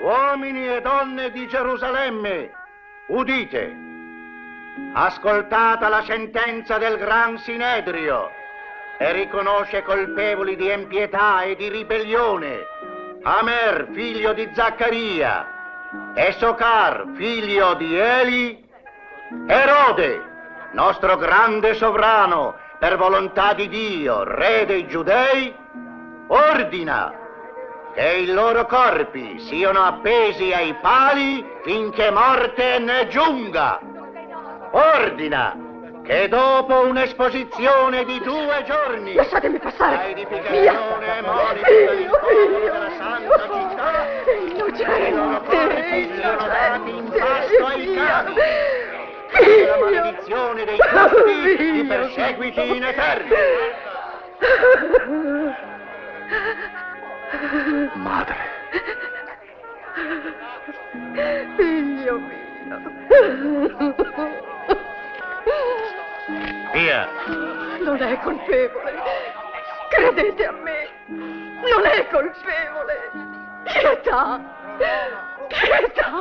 Uomini e donne di Gerusalemme, udite, ascoltata la sentenza del Gran Sinedrio e riconosce colpevoli di impietà e di ribellione Amer, figlio di Zaccaria, e Socar, figlio di Eli, Erode, nostro grande sovrano, per volontà di Dio, re dei Giudei, ordina che i loro corpi siano appesi ai pali finché morte ne giunga. Ordina che dopo un'esposizione di 2 giorni... Lasciatemi passare! La edificazione e monito della santa città... I loro corpi siano dati in pasto ai cani. E la maledizione dei giusti li perseguiti in eterno. Madre. Figlio mio. Via. Non è colpevole. Credete a me. Non è colpevole. Pietà. Pietà.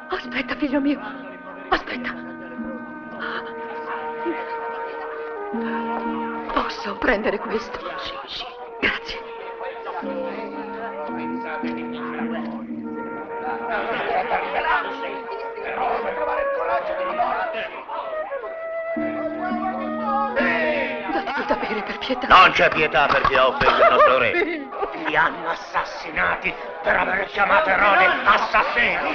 Aspetta, figlio mio. Aspetta. Posso prendere questo? Sì, sì. Grazie. Date tutto a bere per pietà. Non c'è pietà per chi ha offeso il nostro re. Li hanno assassinati per aver chiamato Erode assassino.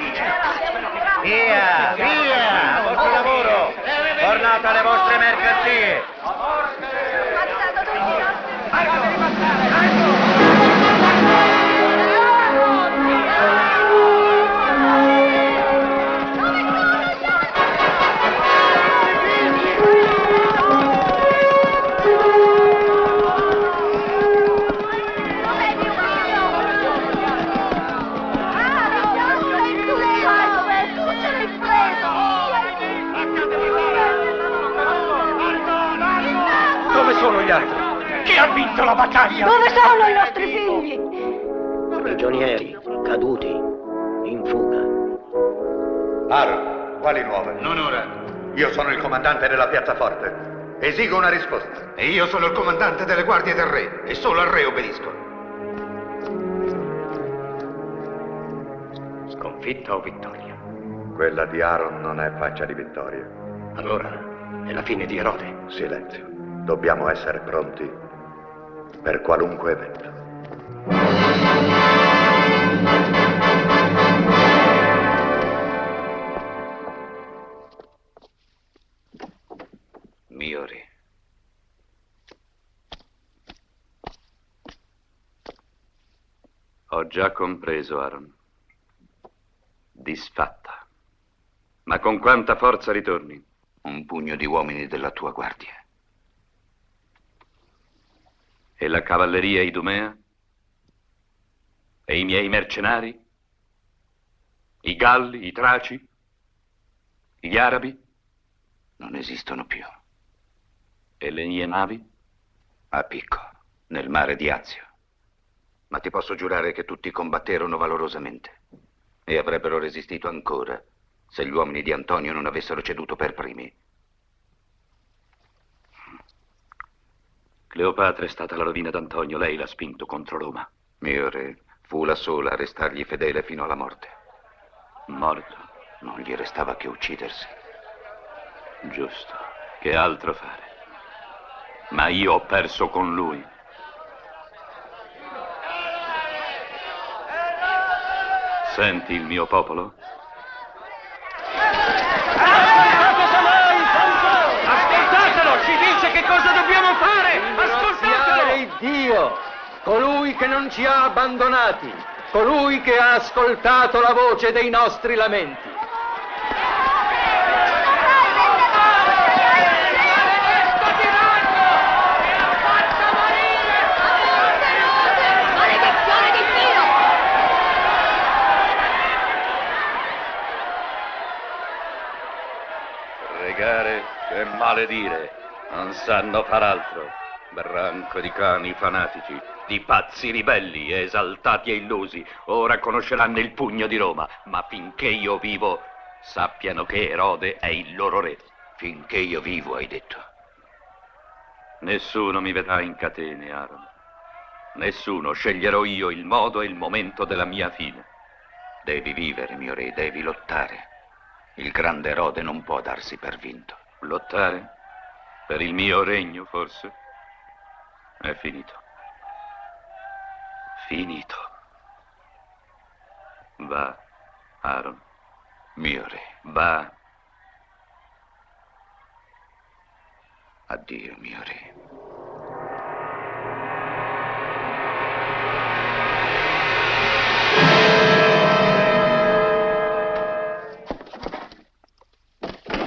Via, via, a vostro lavoro. Tornate alle vostre mercanzie. Chi ha vinto la battaglia? Dove sono i nostri figli? Prigionieri, caduti, in fuga. Aro, quali nuove? Non ora. Io sono il comandante della piazzaforte. Esigo una risposta. E io sono il comandante delle guardie del re, e solo al re obbedisco. Sconfitta o vittoria? Quella di Aaron non è faccia di vittoria. Allora, è la fine di Erode. Silenzio. Dobbiamo essere pronti per qualunque evento. Mio re. Ho già compreso, Aaron. Disfatta. Ma con quanta forza ritorni? Un pugno di uomini della tua guardia. E la cavalleria idumea? E i miei mercenari? I Galli, i Traci? Gli Arabi? Non esistono più. E le mie navi? A picco, nel mare di Azio. Ma ti posso giurare che tutti combatterono valorosamente. E avrebbero resistito ancora se gli uomini di Antonio non avessero ceduto per primi. Cleopatra è stata la rovina d'Antonio, lei l'ha spinto contro Roma. Mio re, fu la sola a restargli fedele fino alla morte. Morto? Non gli restava che uccidersi. Giusto. Che altro fare? Ma io ho perso con lui. Senti il mio popolo? Ascoltatelo! Ci dice che cosa dobbiamo fare! Ascoltatelo! Il Dio, colui che non ci ha abbandonati, colui che ha ascoltato la voce dei nostri lamenti. Pregare e maledire, non sanno far altro. Branco di cani fanatici, di pazzi ribelli, esaltati e illusi, ora conosceranno il pugno di Roma, ma finché io vivo, sappiano che Erode è il loro re. Finché io vivo, hai detto. Nessuno mi vedrà in catene, Aaron. Nessuno. Sceglierò io il modo e il momento della mia fine. Devi vivere, mio re, devi lottare. Il grande Erode non può darsi per vinto. Lottare? Per il mio regno, forse? È finito. Finito. Va, Aaron. Mio re. Va. Addio, mio re.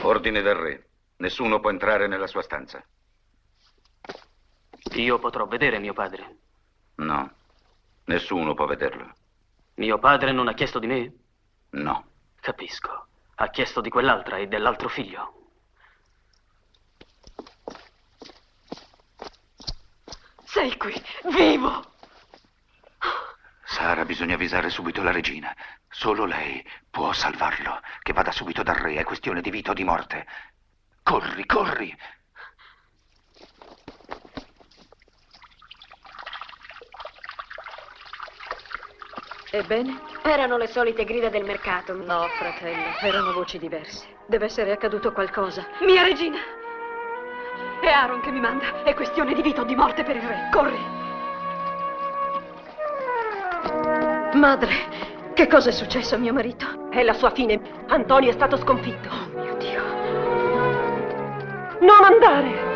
Ordine del re. Nessuno può entrare nella sua stanza. Io potrò vedere mio padre. No, nessuno può vederlo. Mio padre non ha chiesto di me? No. Capisco. Ha chiesto di quell'altra e dell'altro figlio. Sei qui, vivo! Sara, bisogna avvisare subito la regina. Solo lei può salvarlo. Che vada subito dal re, è questione di vita o di morte. Corri, corri! Ebbene? Erano le solite grida del mercato. No, fratello, erano voci diverse. Deve essere accaduto qualcosa. Mia regina! È Aaron che mi manda. È questione di vita o di morte per il re. Corri! Madre, che cosa è successo a mio marito? È la sua fine. Antonio è stato sconfitto. Oh mio Dio! Non andare!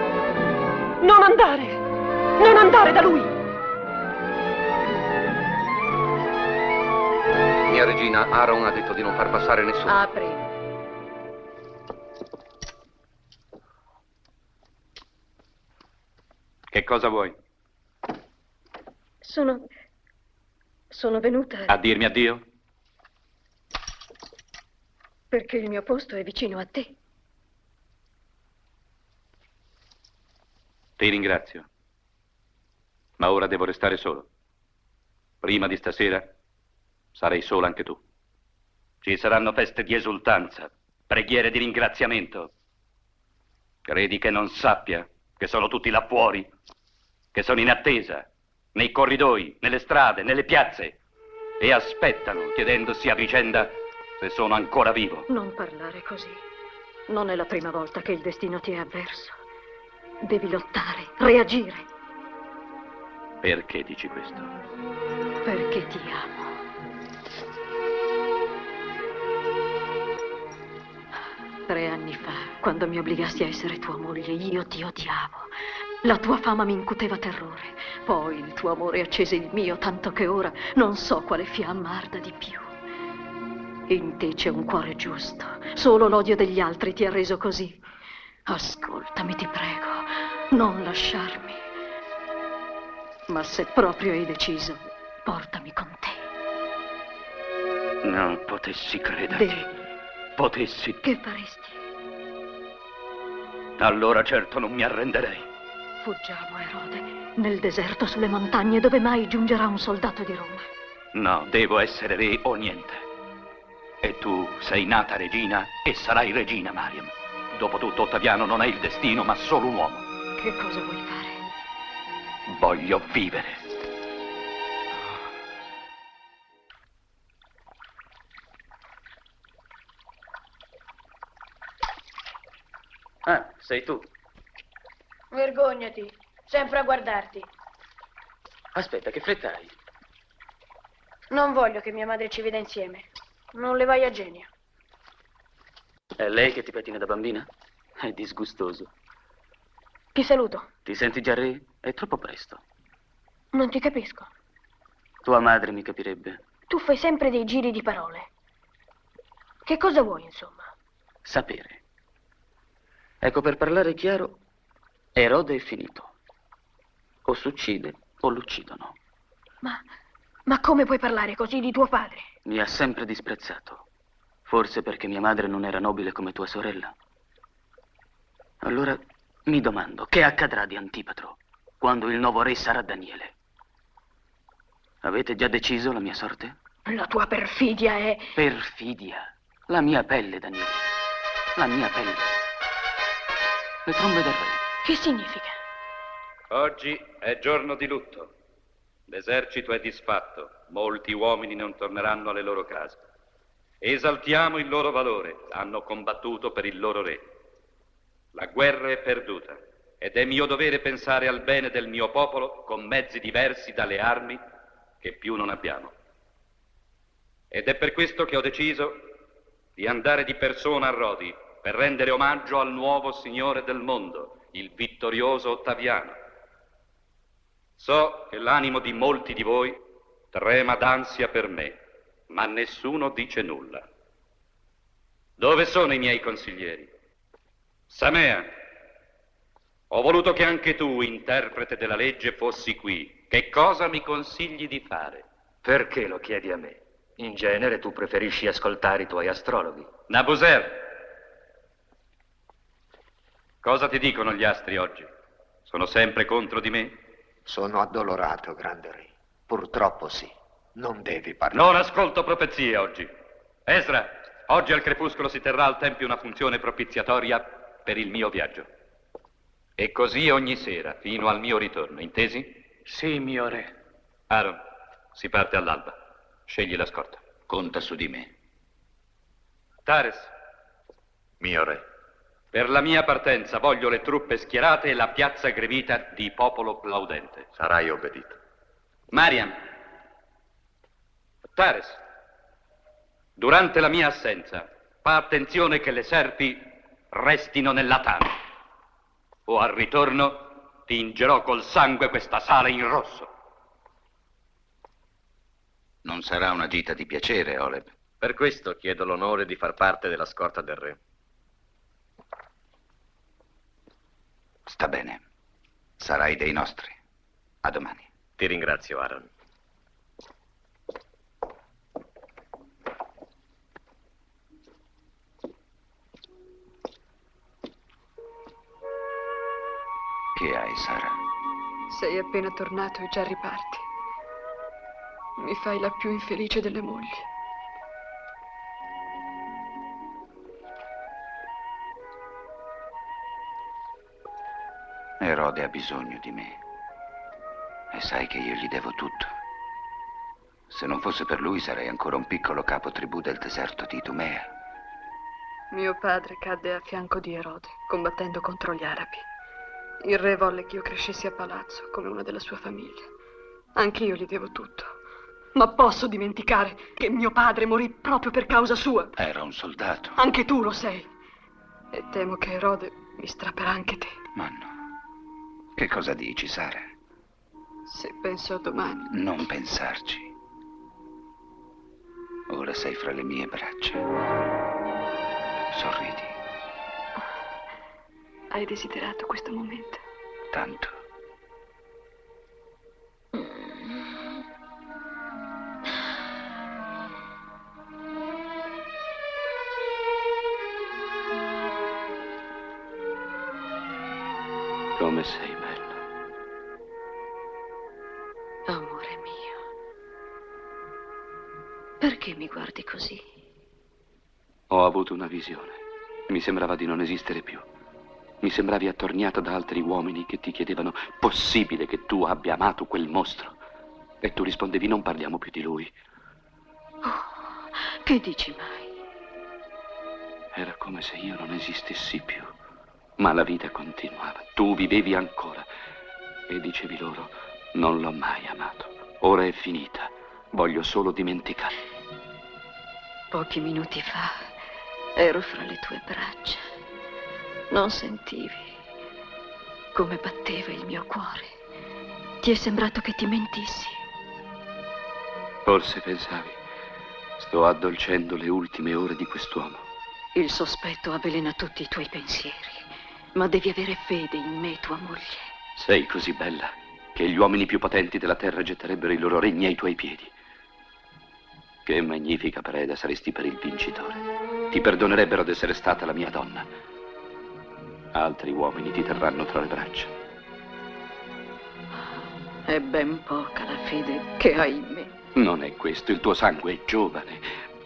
Non andare! Non andare da lui! Mia regina, Aaron ha detto di non far passare nessuno. Apri. Che cosa vuoi? Sono venuta A dirmi addio? perché il mio posto è vicino a te. Ti ringrazio. Ma ora devo restare solo. Prima di stasera sarai sola anche tu. Ci saranno feste di esultanza, preghiere di ringraziamento. Credi che non sappia che sono tutti là fuori, che sono in attesa, nei corridoi, nelle strade, nelle piazze, e aspettano, chiedendosi a vicenda se sono ancora vivo. Non parlare così. Non è la prima volta che il destino ti è avverso. Devi lottare, reagire. Perché dici questo? Perché ti amo. Tre anni fa, quando mi obbligasti a essere tua moglie, io ti odiavo. La tua fama mi incuteva terrore. Poi il tuo amore accese il mio, tanto che ora non so quale fiamma arda di più. In te c'è un cuore giusto. Solo l'odio degli altri ti ha reso così. Ascoltami, ti prego, non lasciarmi. Ma se proprio hai deciso, portami con te. Non potessi crederti. Devi. Potessi. Che faresti? Allora certo non mi arrenderei. Fuggiamo, Erode, nel deserto sulle montagne dove mai giungerà un soldato di Roma. No, devo essere re o niente. E tu sei nata regina e sarai regina, Mariam. Dopotutto Ottaviano non è il destino, ma solo un uomo. Che cosa vuoi fare? Voglio vivere. Ah, sei tu. Vergognati, sempre a guardarti. Aspetta, che fretta hai? Non voglio che mia madre ci veda insieme. Non le vai a genio. È lei che ti pettina da bambina? È disgustoso. Ti saluto. Ti senti già re? È troppo presto. Non ti capisco. Tua madre mi capirebbe. Tu fai sempre dei giri di parole. Che cosa vuoi, insomma? Sapere. Ecco, per parlare chiaro, Erode è finito. O s'uccide o lo uccidono. Ma come puoi parlare così di tuo padre? Mi ha sempre disprezzato. Forse perché mia madre non era nobile come tua sorella. Allora mi domando, che accadrà di Antipatro quando il nuovo re sarà Daniele? Avete già deciso la mia sorte? La tua perfidia è... Perfidia. La mia pelle, Daniele. La mia pelle. Le trombe del re. Che significa? Oggi è giorno di lutto. L'esercito è disfatto. Molti uomini non torneranno alle loro case. Esaltiamo il loro valore. Hanno combattuto per il loro re. La guerra è perduta ed è mio dovere pensare al bene del mio popolo con mezzi diversi dalle armi che più non abbiamo. Ed è per questo che ho deciso di andare di persona a Rodi per rendere omaggio al nuovo signore del mondo, il vittorioso Ottaviano. So che l'animo di molti di voi trema d'ansia per me, ma nessuno dice nulla. Dove sono i miei consiglieri? Samea, ho voluto che anche tu, interprete della legge, fossi qui. Che cosa mi consigli di fare? Perché lo chiedi a me? In genere tu preferisci ascoltare i tuoi astrologhi. Nabuser, cosa ti dicono gli astri oggi? Sono sempre contro di me? Sono addolorato, grande re. Purtroppo sì. Non devi parlare. Non ascolto profezie oggi. Esra, oggi al crepuscolo si terrà al tempio una funzione propiziatoria per il mio viaggio. E così ogni sera, fino al mio ritorno, intesi? Sì, mio re. Aaron, si parte all'alba. Scegli la scorta. Conta su di me. Tares. Mio re. Per la mia partenza voglio le truppe schierate e la piazza gremita di popolo plaudente. Sarai obbedito. Mariam. Tares. Durante la mia assenza, fa attenzione che le serpi restino nella tana. O al ritorno tingerò col sangue questa sala in rosso. Non sarà una gita di piacere, Oleb. Per questo chiedo l'onore di far parte della scorta del re. Sta bene. Sarai dei nostri. A domani. Ti ringrazio, Aaron. Che hai, Sara? Sei appena tornato e già riparti. Mi fai la più infelice delle mogli. Erode ha bisogno di me. E sai che io gli devo tutto. Se non fosse per lui sarei ancora un piccolo capo tribù del deserto di Idumea. Mio padre cadde a fianco di Erode, combattendo contro gli arabi. Il re volle che io crescessi a palazzo come una della sua famiglia. Anch'io gli devo tutto. Ma posso dimenticare che mio padre morì proprio per causa sua? Era un soldato. Anche tu lo sei. E temo che Erode mi strapperà anche te. Ma no. Che cosa dici, Sara? Se penso a domani. Non pensarci. Ora sei fra le mie braccia. Sorridi. Hai desiderato questo momento? Tanto. Come sei bella. Amore mio, perché mi guardi così? Ho avuto una visione. Mi sembrava di non esistere più. Mi sembravi attorniata da altri uomini che ti chiedevano: possibile che tu abbia amato quel mostro? E tu rispondevi: non parliamo più di lui. Oh, che dici mai? Era come se io non esistessi più. Ma la vita continuava. Tu vivevi ancora. E dicevi loro: non l'ho mai amato. Ora è finita. Voglio solo dimenticare. Pochi minuti fa ero fra le tue braccia. Non sentivi come batteva il mio cuore. Ti è sembrato che ti mentissi. Forse pensavi: sto addolcendo le ultime ore di quest'uomo. Il sospetto avvelena tutti i tuoi pensieri. Ma devi avere fede in me, tua moglie. Sei così bella che gli uomini più potenti della terra getterebbero i loro regni ai tuoi piedi. Che magnifica preda saresti per il vincitore. Ti perdonerebbero d'essere stata la mia donna. Altri uomini ti terranno tra le braccia. È ben poca la fede che hai in me. Non è questo, il tuo sangue è giovane.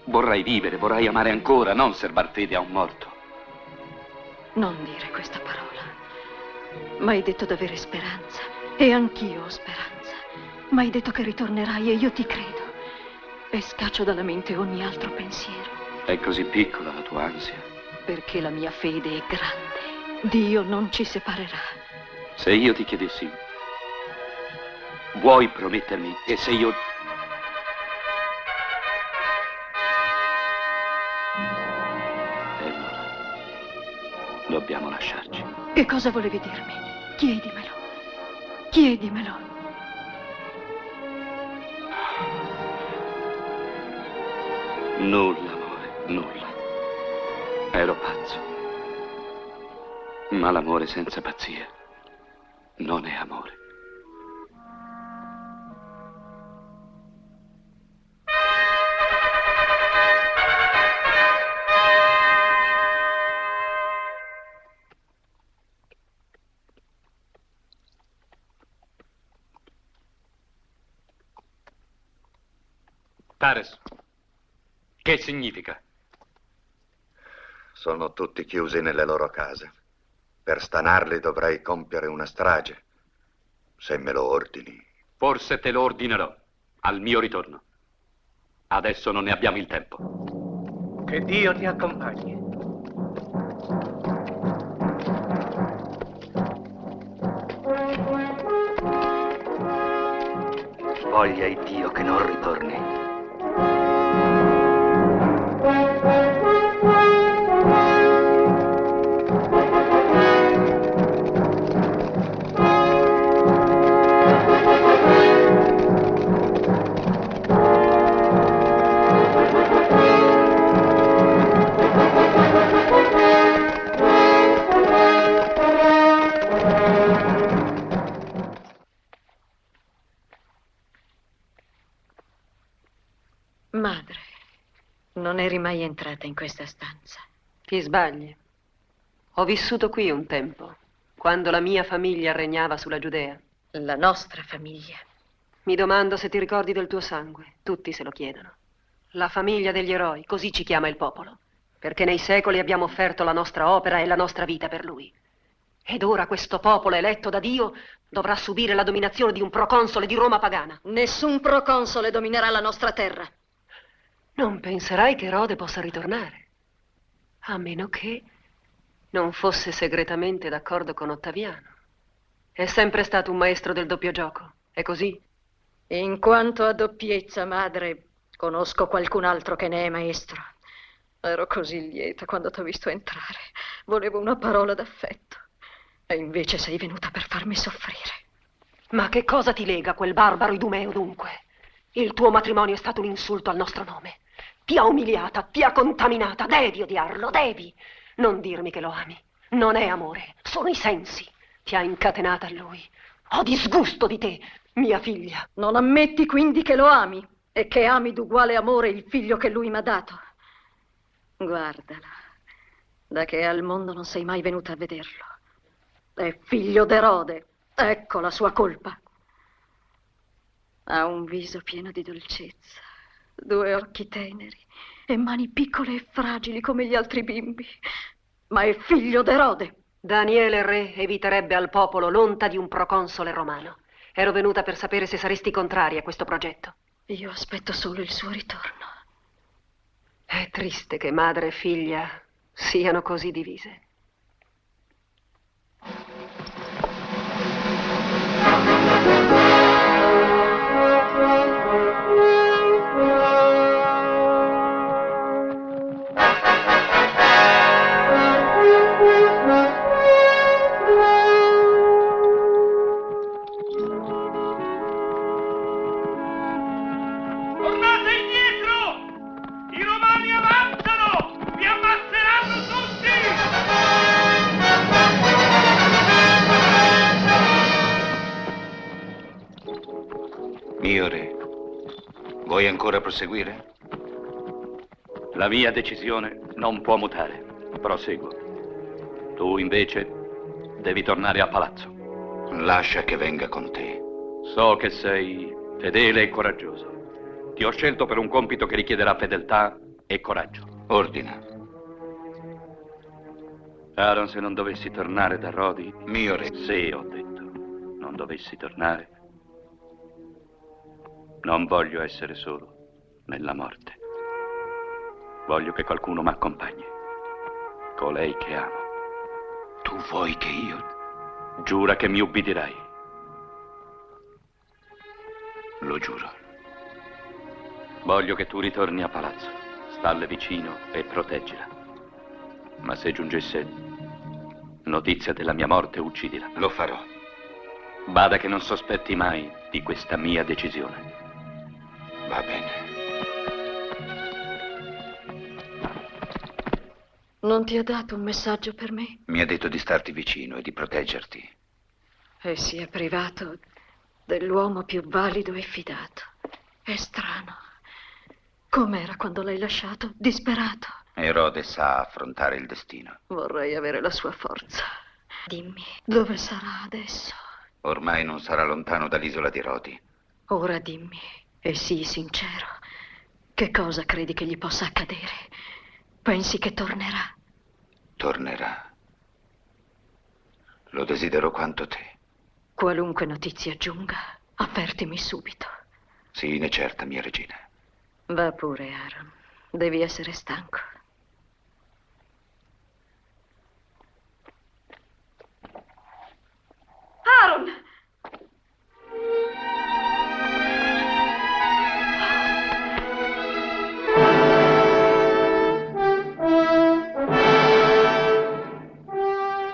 Vorrai vivere, vorrai amare ancora, non serbar fede a un morto. Non dire questa parola. M'hai detto d'avere speranza. E anch'io ho speranza. M'hai detto che ritornerai e io ti credo. E scaccio dalla mente ogni altro pensiero. È così piccola la tua ansia. Perché la mia fede è grande. Dio non ci separerà. Se io ti chiedessi: vuoi promettermi? E se io... E allora dobbiamo lasciarci. Che cosa volevi dirmi? Chiedimelo. Chiedimelo. Nulla, amore, nulla. Ero pazzo. Ma l'amore senza pazzia non è amore. Tares, che significa? Sono tutti chiusi nelle loro case. Per stanarli dovrei compiere una strage. Se me lo ordini. Forse te lo ordinerò al mio ritorno. Adesso non ne abbiamo il tempo. Che Dio ti accompagni. Voglia il Dio che non ritorni. Madre, non eri mai entrata in questa stanza. Ti sbagli. Ho vissuto qui un tempo, quando la mia famiglia regnava sulla Giudea. La nostra famiglia. Mi domando se ti ricordi del tuo sangue. Tutti se lo chiedono. La famiglia degli eroi, così ci chiama il popolo. Perché nei secoli abbiamo offerto la nostra opera e la nostra vita per lui. Ed ora questo popolo eletto da Dio dovrà subire la dominazione di un proconsole di Roma pagana. Nessun proconsole dominerà la nostra terra. Non penserai che Erode possa ritornare, a meno che non fosse segretamente d'accordo con Ottaviano. È sempre stato un maestro del doppio gioco, è così? In quanto a doppiezza, madre, conosco qualcun altro che ne è maestro. Ero così lieta quando t'ho visto entrare. Volevo una parola d'affetto. E invece sei venuta per farmi soffrire. Ma che cosa ti lega quel barbaro Idumeo, dunque? Il tuo matrimonio è stato un insulto al nostro nome. Ti ha umiliata, ti ha contaminata. Devi odiarlo, devi. Non dirmi che lo ami. Non è amore, sono i sensi. Ti ha incatenata a lui. Ho disgusto di te, mia figlia. Non ammetti quindi che lo ami e che ami d'uguale amore il figlio che lui m'ha dato? Guardala, da che è al mondo non sei mai venuta a vederlo. È figlio d'Erode, ecco la sua colpa. Ha un viso pieno di dolcezza, 2 occhi teneri e mani piccole e fragili come gli altri bimbi. Ma è figlio d'Erode. Daniele re eviterebbe al popolo l'onta di un proconsole romano. Ero venuta per sapere se saresti contraria a questo progetto. Io aspetto solo il suo ritorno. È triste che madre e figlia siano così divise. Mio re, vuoi ancora proseguire? La mia decisione non può mutare. Proseguo. Tu invece devi tornare a palazzo. Lascia che venga con te. So che sei fedele e coraggioso. Ti ho scelto per un compito che richiederà fedeltà e coraggio. Ordina. Aaron, se non dovessi tornare da Rodi... Mio re. Se, ho detto, non dovessi tornare... Non voglio essere solo nella morte. Voglio che qualcuno mi accompagni. Colei che amo. Tu vuoi che io... Giura che mi ubbidirai. Lo giuro. Voglio che tu ritorni a palazzo. Stalle vicino e proteggila. Ma se giungesse notizia della mia morte, uccidila. Lo farò. Bada che non sospetti mai di questa mia decisione. Va bene. Non ti ha dato un messaggio per me? Mi ha detto di starti vicino e di proteggerti. E si è privato dell'uomo più valido e fidato. È strano. Com'era quando l'hai lasciato? Disperato. Erode sa affrontare il destino. Vorrei avere la sua forza. Dimmi, dove sarà adesso? Ormai non sarà lontano dall'isola di Rodi. Ora dimmi, e sii sincero, che cosa credi che gli possa accadere? Pensi che tornerà? Tornerà. Lo desidero quanto te. Qualunque notizia giunga, avvertimi subito. Sii ne certa, mia regina. Va pure, Aaron. Devi essere stanco. Aaron!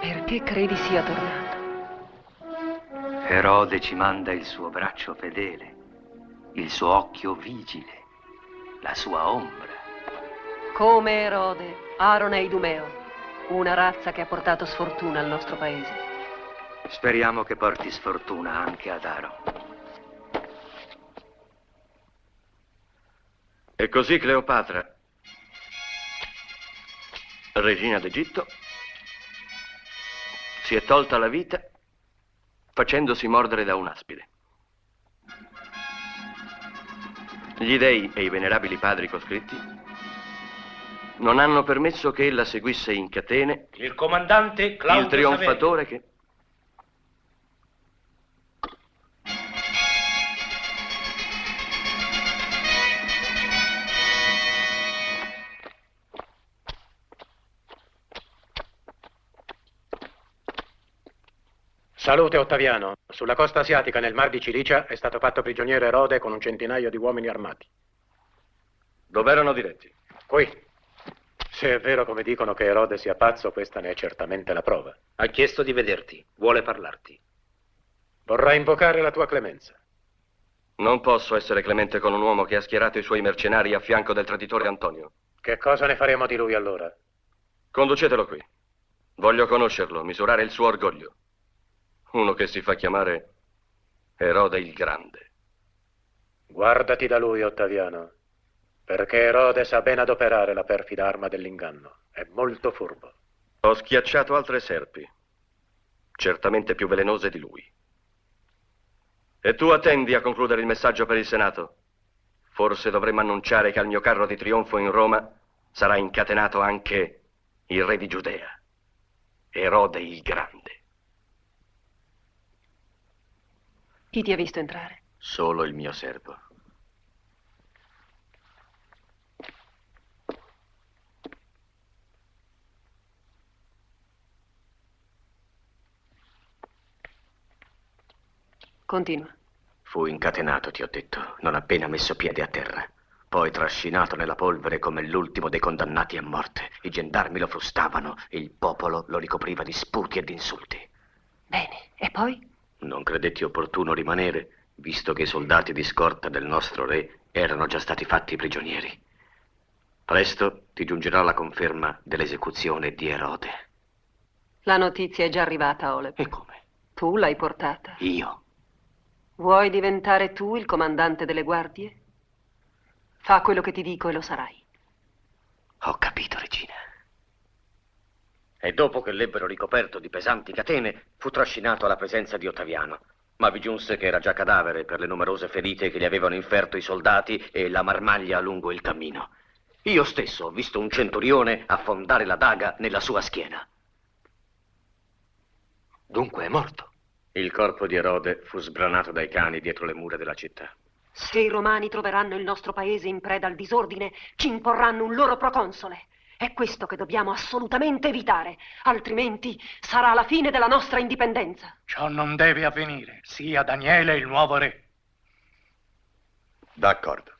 Perché credi sia tornato? Erode ci manda il suo braccio fedele, il suo occhio vigile, la sua ombra. Come Erode, Aaron è Idumeo, una razza che ha portato sfortuna al nostro paese. Speriamo che porti sfortuna anche ad Aaron. E così Cleopatra, regina d'Egitto, si è tolta la vita facendosi mordere da un'aspide. Gli dei e i venerabili padri coscritti non hanno permesso che ella seguisse in catene Il comandante Claudio il trionfatore che... Salute, Ottaviano. Sulla costa asiatica, nel mar di Cilicia, è stato fatto prigioniero Erode con un centinaio di uomini armati. Dove erano diretti? Qui. Se è vero come dicono che Erode sia pazzo, questa ne è certamente la prova. Ha chiesto di vederti, vuole parlarti. Vorrà invocare la tua clemenza. Non posso essere clemente con un uomo che ha schierato i suoi mercenari a fianco del traditore Antonio. Che cosa ne faremo di lui allora? Conducetelo qui. Voglio conoscerlo, misurare il suo orgoglio. Uno che si fa chiamare Erode il Grande. Guardati da lui, Ottaviano, perché Erode sa ben adoperare la perfida arma dell'inganno. È molto furbo. Ho schiacciato altre serpi, certamente più velenose di lui. E tu attendi a concludere il messaggio per il Senato? Forse dovremmo annunciare che al mio carro di trionfo in Roma sarà incatenato anche il re di Giudea, Erode il Grande. Chi ti ha visto entrare? Solo il mio servo. Continua. Fu incatenato, ti ho detto, non appena messo piede a terra. Poi trascinato nella polvere come l'ultimo dei condannati a morte. I gendarmi lo frustavano, il popolo lo ricopriva di sputi e di insulti. Bene, e poi? Non credetti opportuno rimanere, visto che i soldati di scorta del nostro re erano già stati fatti prigionieri. Presto ti giungerà la conferma dell'esecuzione di Erode. La notizia è già arrivata, Oleb. E come? Tu l'hai portata. Io? Vuoi diventare tu il comandante delle guardie? Fa quello che ti dico e lo sarai. Ho capito, regina. E dopo che l'ebbero ricoperto di pesanti catene, fu trascinato alla presenza di Ottaviano. Ma vi giunse che era già cadavere per le numerose ferite che gli avevano inferto i soldati e la marmaglia lungo il cammino. Io stesso ho visto un centurione affondare la daga nella sua schiena. Dunque è morto. Il corpo di Erode fu sbranato dai cani dietro le mura della città. Se i romani troveranno il nostro paese in preda al disordine, ci imporranno un loro proconsole. È questo che dobbiamo assolutamente evitare, altrimenti sarà la fine della nostra indipendenza. Ciò non deve avvenire, sia Daniele il nuovo re. D'accordo.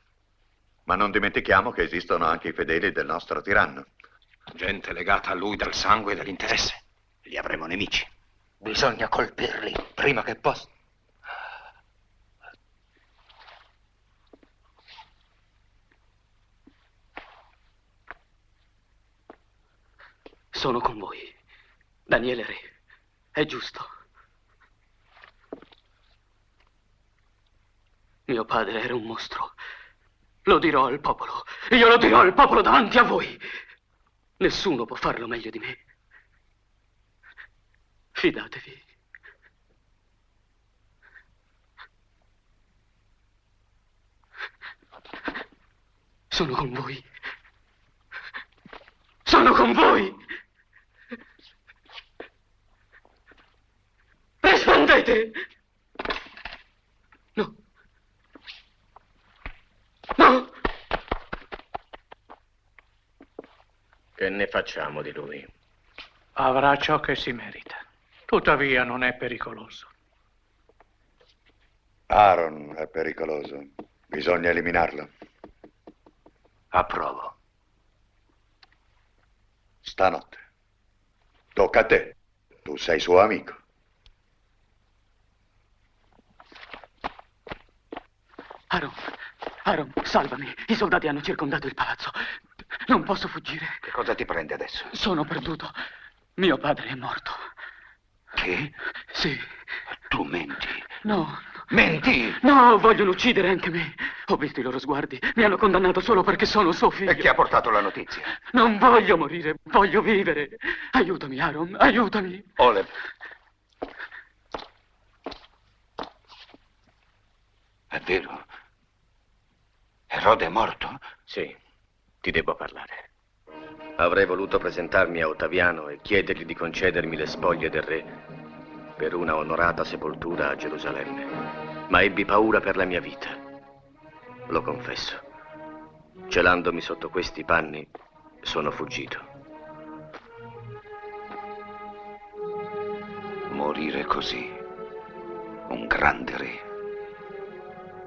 Ma non dimentichiamo che esistono anche i fedeli del nostro tiranno. Gente legata a lui dal sangue e dall'interesse. Li avremo nemici. Bisogna colpirli prima che possa. Sono con voi. Daniele Re. È giusto. Mio padre era un mostro. Lo dirò al popolo. Io lo dirò al popolo davanti a voi. Nessuno può farlo meglio di me. Fidatevi. Sono con voi. Sono con voi. Rispondete! No. No! Che ne facciamo di lui? Avrà ciò che si merita. Tuttavia non è pericoloso. Aaron è pericoloso. Bisogna eliminarlo. Approvo. Stanotte. Tocca a te. Tu sei suo amico. Aaron, salvami. I soldati hanno circondato il palazzo. Non posso fuggire. Che cosa ti prende adesso? Sono perduto. Mio padre è morto. Che? Sì. Tu menti. No. Menti! No, vogliono uccidere anche me. Ho visto i loro sguardi. Mi hanno condannato solo perché sono suo figlio. E chi ha portato la notizia? Non voglio morire, voglio vivere. Aiutami, Aaron, aiutami. Oleb. È vero? Erode è morto? Sì, ti devo parlare. Avrei voluto presentarmi a Ottaviano e chiedergli di concedermi le spoglie del re per una onorata sepoltura a Gerusalemme, ma ebbi paura per la mia vita. Lo confesso. Celandomi sotto questi panni, sono fuggito. Morire così Un grande re.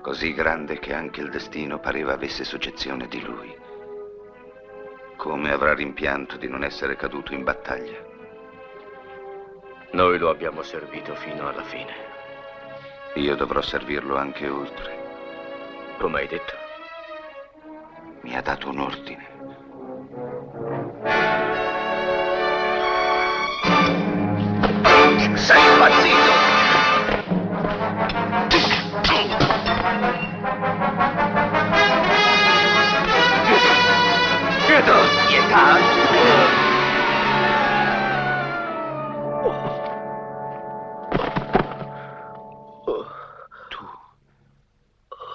Così grande che anche il destino pareva avesse soggezione di lui. Come avrà rimpianto di non essere caduto in battaglia? Noi lo abbiamo servito fino alla fine. Io dovrò servirlo anche oltre. Come hai detto? Mi ha dato un ordine. Sei impazzito! Pietà!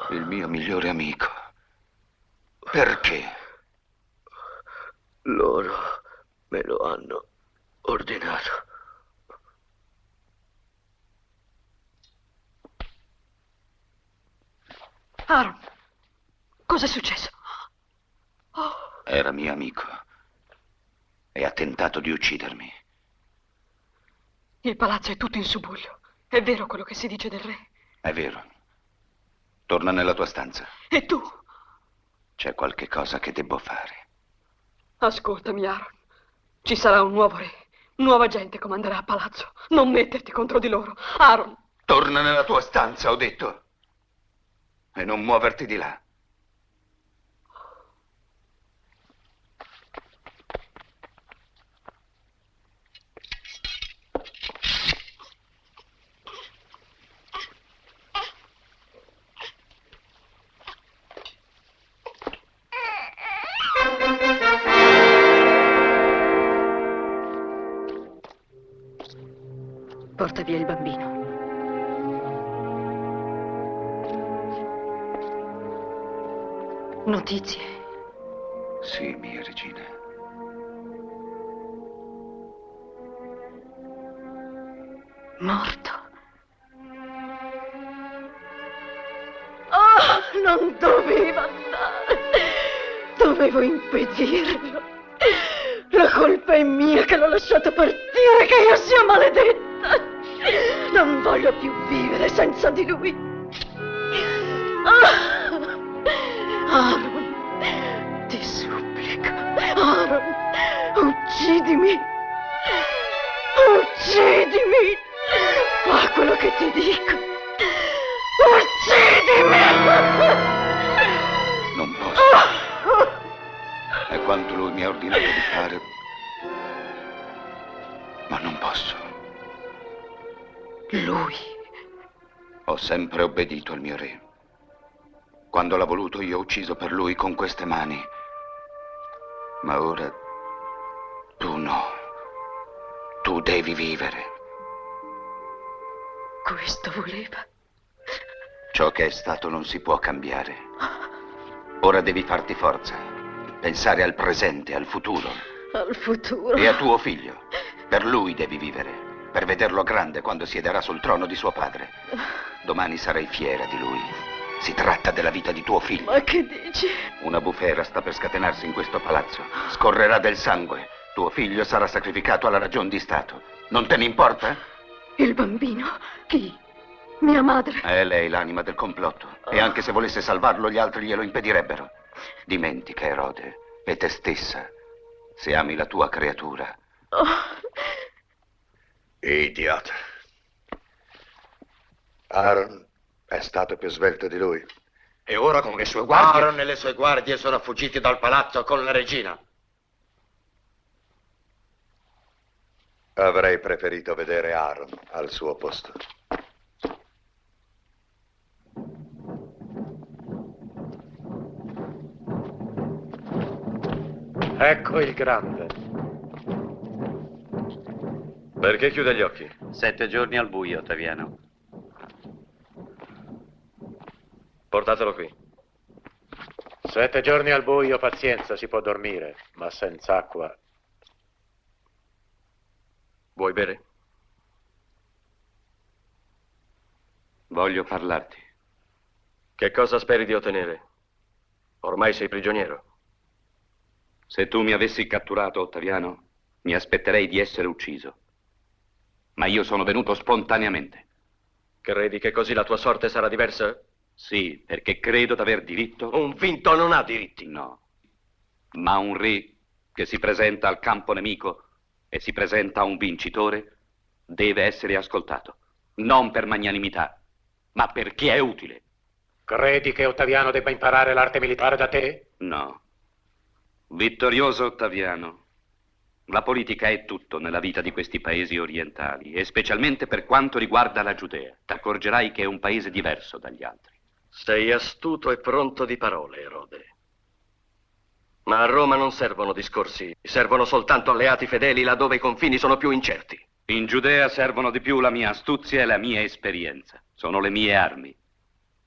Il mio migliore amico. Perché? Loro me lo hanno ordinato. Aaron, cos'è successo? Era mio amico e ha tentato di uccidermi. Il palazzo è tutto in subbuglio. È vero quello che si dice del re? È vero. Torna nella tua stanza. E tu? C'è qualche cosa che devo fare. Ascoltami, Aaron. Ci sarà un nuovo re. Nuova gente comanderà a palazzo. Non metterti contro di loro. Aaron. Torna nella tua stanza, ho detto. E non muoverti di là. Porta via il bambino. Notizie? Sì, mia regina. Morto. Oh, non dovevo andare. Dovevo impedirlo. La colpa è mia che l'ho lasciato partire, che io sia maledetta. Non voglio più vivere senza di lui. Aaron, ti supplico. Aaron, uccidimi. Uccidimi. Fa quello che ti dico. Uccidimi. Non posso. È quanto lui mi ha ordinato di fare. Ma non posso. Lui. Ho sempre obbedito al mio re. Quando l'ha voluto io ho ucciso per lui con queste mani. Ma ora tu no. Tu devi vivere. Questo voleva. Ciò che è stato non si può cambiare. Ora devi farti forza. Pensare al presente, al futuro. Al futuro. E a tuo figlio. Per lui devi vivere. Per vederlo grande quando siederà sul trono di suo padre. Domani sarai fiera di lui. Si tratta della vita di tuo figlio. Ma che dici? Una bufera sta per scatenarsi in questo palazzo. Scorrerà del sangue. Tuo figlio sarà sacrificato alla ragion di Stato. Non te ne importa? Il bambino? Chi? Mia madre? È lei l'anima del complotto. E anche se volesse salvarlo, gli altri glielo impedirebbero. Dimentica, Erode, e te stessa, se ami la tua creatura. Idiota. Aaron è stato più svelto di lui. E ora con le sue guardie... Aaron e le sue guardie sono fuggiti dal palazzo con la regina. Avrei preferito vedere Aaron al suo posto. Ecco il grande. Perché chiude gli occhi? 7 giorni al buio, Ottaviano. Portatelo qui. 7 giorni al buio, pazienza, si può dormire, ma senza acqua. Vuoi bere? Voglio parlarti. Che cosa speri di ottenere? Ormai sei prigioniero. Se tu mi avessi catturato, Ottaviano, mi aspetterei di essere ucciso. Ma io sono venuto spontaneamente. Credi che così la tua sorte sarà diversa? Sì, perché credo d'aver diritto. Un vinto non ha diritti. No. Ma un re che si presenta al campo nemico e si presenta a un vincitore deve essere ascoltato. Non per magnanimità, ma perché è utile. Credi che Ottaviano debba imparare l'arte militare da te? No. Vittorioso Ottaviano, la politica è tutto nella vita di questi paesi orientali, e specialmente per quanto riguarda la Giudea. T'accorgerai che è un paese diverso dagli altri. Sei astuto e pronto di parole, Erode. Ma a Roma non servono discorsi, servono soltanto alleati fedeli laddove i confini sono più incerti. In Giudea servono di più la mia astuzia e la mia esperienza. Sono le mie armi.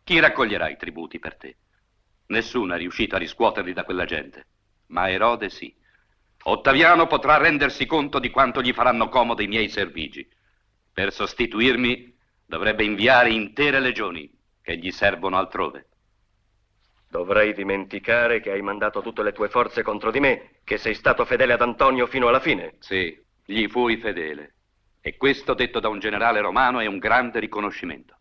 Chi raccoglierà i tributi per te? Nessuno è riuscito a riscuoterli da quella gente, ma Erode sì. Ottaviano potrà rendersi conto di quanto gli faranno comodo i miei servigi. Per sostituirmi dovrebbe inviare intere legioni che gli servono altrove. Dovrei dimenticare che hai mandato tutte le tue forze contro di me, che sei stato fedele ad Antonio fino alla fine. Sì, gli fui fedele. E questo, detto da un generale romano, è un grande riconoscimento.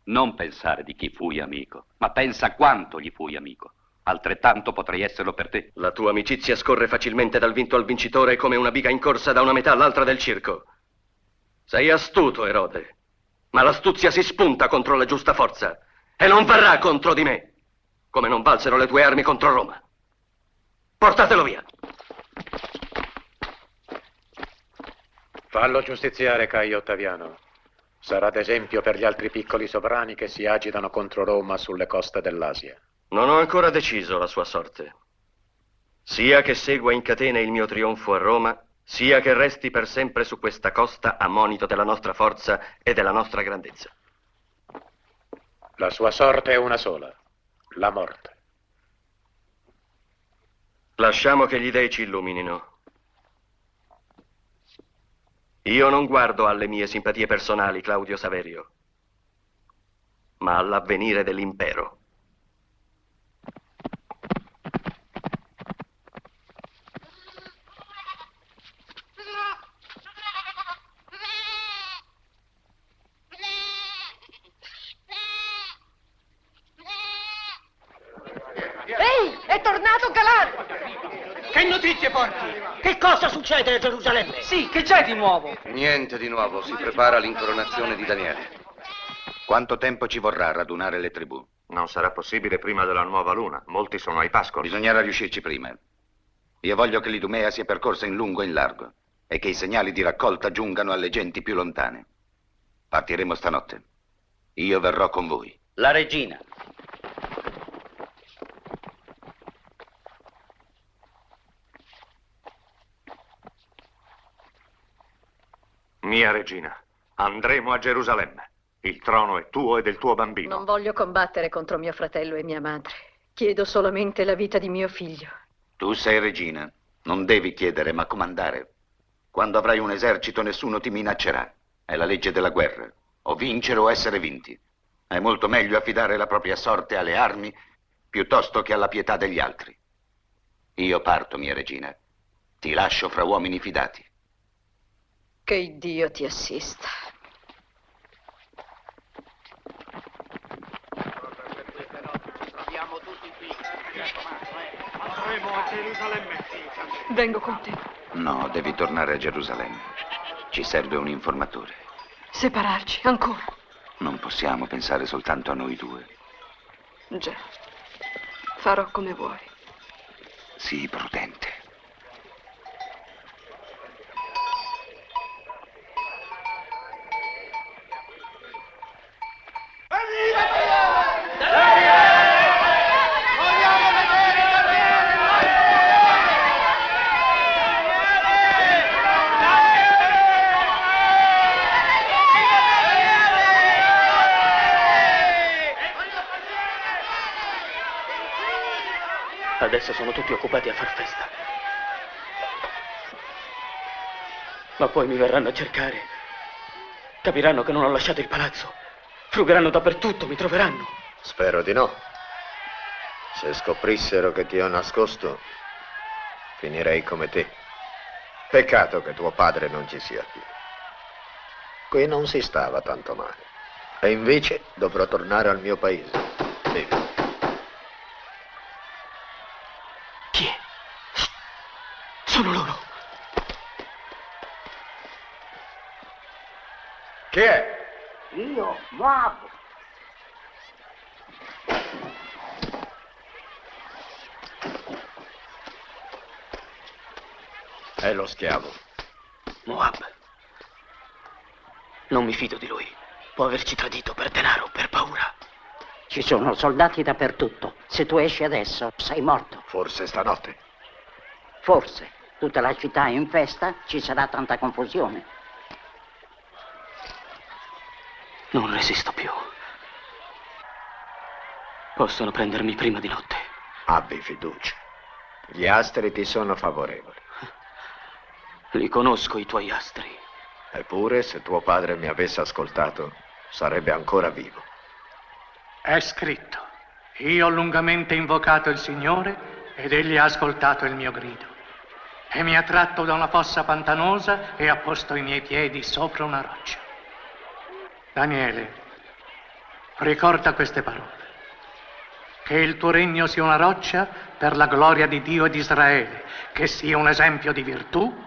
Non pensare di chi fui amico, ma pensa quanto gli fui amico. Altrettanto potrei esserlo per te. La tua amicizia scorre facilmente dal vinto al vincitore come una biga in corsa da una metà all'altra del circo. Sei astuto, Erode, ma l'astuzia si spunta contro la giusta forza e non varrà contro di me, come non valsero le tue armi contro Roma. Portatelo via. Fallo giustiziare, Caio Ottaviano. Sarà d'esempio per gli altri piccoli sovrani che si agitano contro Roma sulle coste dell'Asia. Non ho ancora deciso la sua sorte. Sia che segua in catene il mio trionfo a Roma, sia che resti per sempre su questa costa a monito della nostra forza e della nostra grandezza. La sua sorte è una sola, la morte. Lasciamo che gli dei ci illuminino. Io non guardo alle mie simpatie personali, Claudio Saverio, ma all'avvenire dell'impero. Ehi, è tornato Galà! Che notizie porti? Che cosa succede a Gerusalemme? Sì, che c'è di nuovo? Niente di nuovo, si prepara l'incoronazione di Daniele. Quanto tempo ci vorrà a radunare le tribù? Non sarà possibile prima della nuova luna. Molti sono ai pascoli. Bisognerà riuscirci prima. Io voglio che l'Idumea sia percorsa in lungo e in largo e che i segnali di raccolta giungano alle genti più lontane. Partiremo stanotte. Io verrò con voi. La regina. Mia regina, andremo a Gerusalemme. Il trono è tuo e del tuo bambino. Non voglio combattere contro mio fratello e mia madre. Chiedo solamente la vita di mio figlio. Tu sei regina. Non devi chiedere, ma comandare. Quando avrai un esercito, nessuno ti minaccerà. È la legge della guerra. O vincere o essere vinti. È molto meglio affidare la propria sorte alle armi piuttosto che alla pietà degli altri. Io parto, mia regina. Ti lascio fra uomini fidati. Che Dio ti assista. Vengo con te. No, devi tornare a Gerusalemme. Ci serve un informatore. Separarci, ancora. Non possiamo pensare soltanto a noi due. Già. Farò come vuoi. Sii prudente. Adesso sono tutti occupati a far festa. Ma poi mi verranno a cercare. Capiranno che non ho lasciato il palazzo. Frugheranno dappertutto, mi troveranno. Spero di no. Se scoprissero che ti ho nascosto, finirei come te. Peccato che tuo padre non ci sia più. Qui non si stava tanto male. E invece dovrò tornare al mio paese. Bevi. Chi è? Sono loro. Chi è? Io, Moab. È lo schiavo. Moab. Non mi fido di lui. Può averci tradito per denaro, per paura. Ci sono soldati dappertutto. Se tu esci adesso, sei morto. Forse stanotte. Forse. Tutta la città è in festa, ci sarà tanta confusione. Non resisto più. Possono prendermi prima di notte. Abbi fiducia. Gli astri ti sono favorevoli. Li conosco, i tuoi astri. Eppure, se tuo padre mi avesse ascoltato, sarebbe ancora vivo. È scritto. Io ho lungamente invocato il Signore ed egli ha ascoltato il mio grido. E mi ha tratto da una fossa pantanosa e ha posto i miei piedi sopra una roccia. Daniele, ricorda queste parole. Che il tuo regno sia una roccia per la gloria di Dio e di Israele, che sia un esempio di virtù,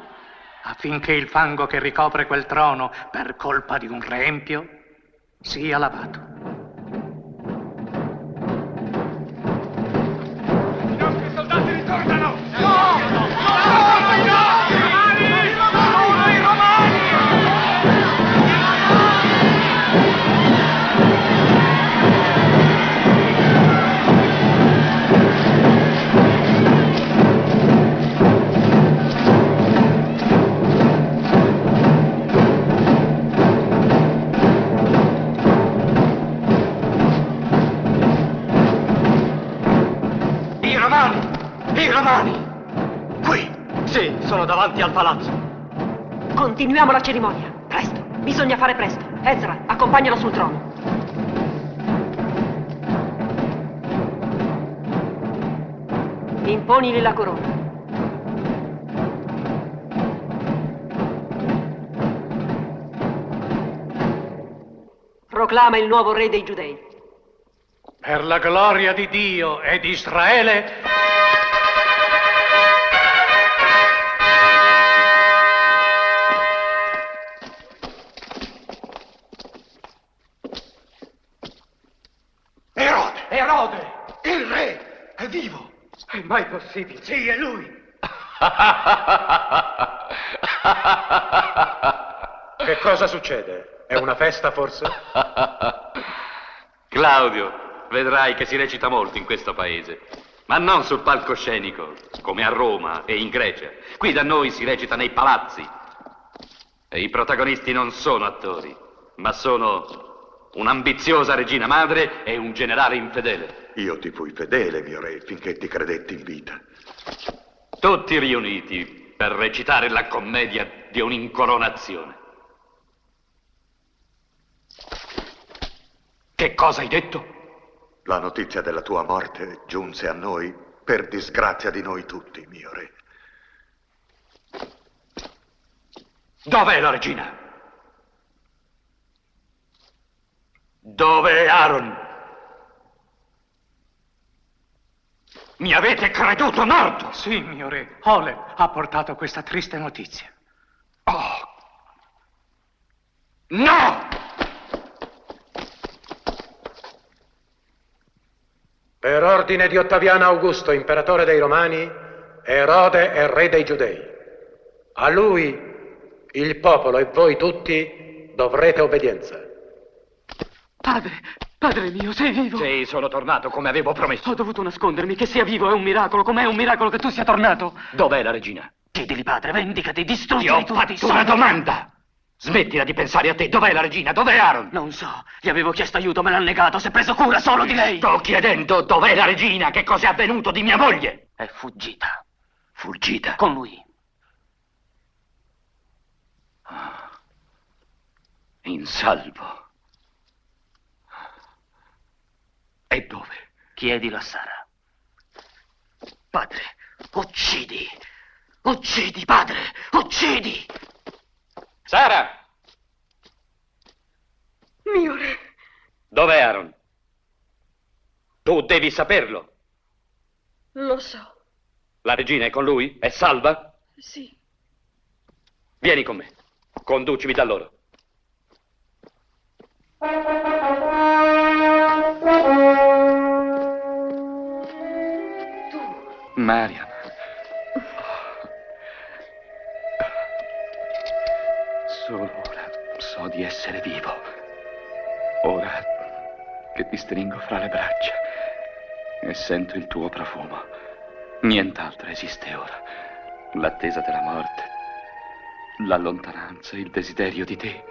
affinché il fango che ricopre quel trono per colpa di un re empio sia lavato. I nostri soldati ritornano! I romani! Qui! Sì, sono davanti al palazzo. Continuiamo la cerimonia. Presto, bisogna fare presto. Ezra, accompagnalo sul trono. Imponili la corona. Proclama il nuovo re dei Giudei. Per la gloria di Dio e di Israele. Erode! Il re! È vivo! È mai possibile? Sì, è lui! Che cosa succede? È una festa, forse? Claudio, vedrai che si recita molto in questo paese, ma non sul palcoscenico, come a Roma e in Grecia. Qui da noi si recita nei palazzi. E i protagonisti non sono attori, ma sono un'ambiziosa regina madre e un generale infedele. Io ti fui fedele, mio re, finché ti credetti in vita. Tutti riuniti per recitare la commedia di un'incoronazione. Che cosa hai detto? La notizia della tua morte giunse a noi per disgrazia di noi tutti, mio re. Dov'è la regina? Dove è Aaron? Mi avete creduto morto? Sì, mio re. Ole ha portato questa triste notizia. Oh! No! Per ordine di Ottaviano Augusto, imperatore dei Romani, Erode è re dei Giudei. A lui il popolo e voi tutti dovrete obbedienza. Padre mio, sei vivo? Sì, sono tornato come avevo promesso. Ho dovuto nascondermi. Che sia vivo è un miracolo, com'è un miracolo che tu sia tornato. Dov'è la regina? Chiedili, padre, vendicati, distruggili Ti ho tutti. fatto una domanda! Smettila di pensare a te. Dov'è la regina? Dov'è Aaron? Non so. Gli avevo chiesto aiuto, me l'ha negato. Si è preso cura solo di lei. Sto chiedendo dov'è la regina? Che cosa è avvenuto di mia moglie? È fuggita. Fuggita? Con lui. In salvo. E dove? Chiedilo a Sara. Padre, uccidi! Uccidi, padre! Uccidi! Sara! Mio re, Dov'è Aaron? Tu devi saperlo. Lo so. La regina è con lui? È salva? Sì. Vieni con me. Conducimi da loro. Mariam. Solo ora so di essere vivo. Ora che ti stringo fra le braccia e sento il tuo profumo. Nient'altro esiste ora. L'attesa della morte, la lontananza, il desiderio di te,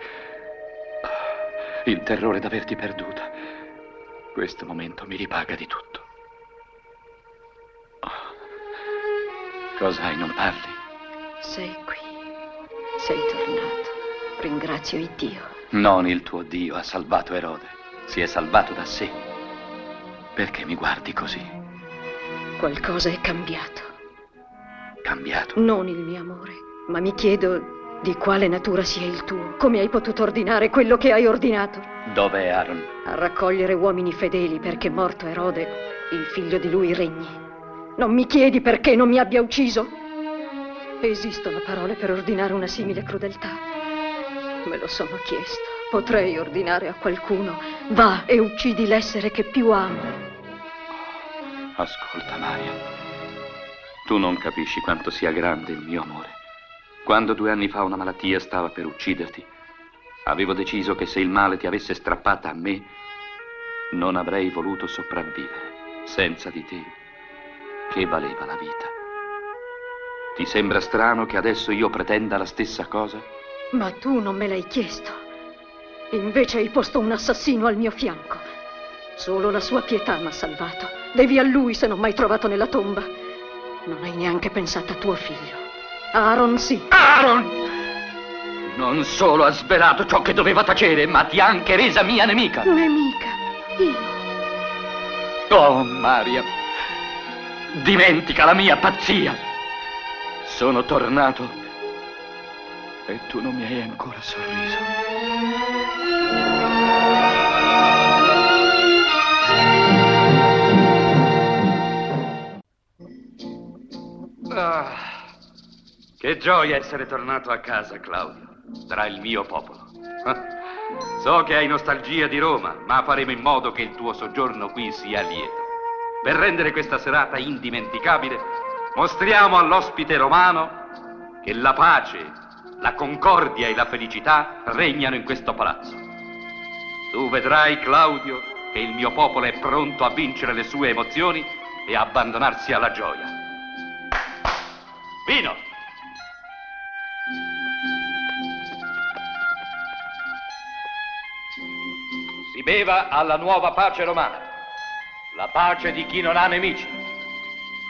il terrore d'averti perduta. Questo momento mi ripaga di tutto. Cosa hai, non parli? Sei qui. Sei tornato. Ringrazio il Dio. Non il tuo Dio ha salvato Erode. Si è salvato da sé. Perché mi guardi così? Qualcosa è cambiato. Cambiato? Non il mio amore, ma mi chiedo di quale natura sia il tuo. Come hai potuto ordinare quello che hai ordinato? Dov'è Aaron? A raccogliere uomini fedeli perché morto Erode, il figlio di lui regni. Non mi chiedi perché non mi abbia ucciso? Esistono parole per ordinare una simile crudeltà. Me lo sono chiesto. Potrei ordinare a qualcuno: va e uccidi l'essere che più amo. Ascolta, Maria. Tu non capisci quanto sia grande il mio amore. Quando 2 anni fa una malattia stava per ucciderti, avevo deciso che se il male ti avesse strappata a me, non avrei voluto sopravvivere. Senza di te, che valeva la vita? Ti sembra strano che adesso io pretenda la stessa cosa? Ma tu non me l'hai chiesto. Invece hai posto un assassino al mio fianco. Solo la sua pietà m'ha salvato. Devi a lui se non m'hai trovato nella tomba. Non hai neanche pensato a tuo figlio. Aaron sì. Aaron! Non solo ha svelato ciò che doveva tacere, ma ti ha anche resa mia nemica. Nemica? Io? Oh, Maria, dimentica la mia pazzia. Sono tornato e tu non mi hai ancora sorriso. Che gioia essere tornato a casa, Claudio, tra il mio popolo. So che hai nostalgia di Roma, ma faremo in modo che il tuo soggiorno qui sia lieto. Per rendere questa serata indimenticabile, mostriamo all'ospite romano che la pace, la concordia e la felicità regnano in questo palazzo. Tu vedrai, Claudio, che il mio popolo è pronto a vincere le sue emozioni e a abbandonarsi alla gioia. Vino! Si beva alla nuova pace romana, la pace di chi non ha nemici.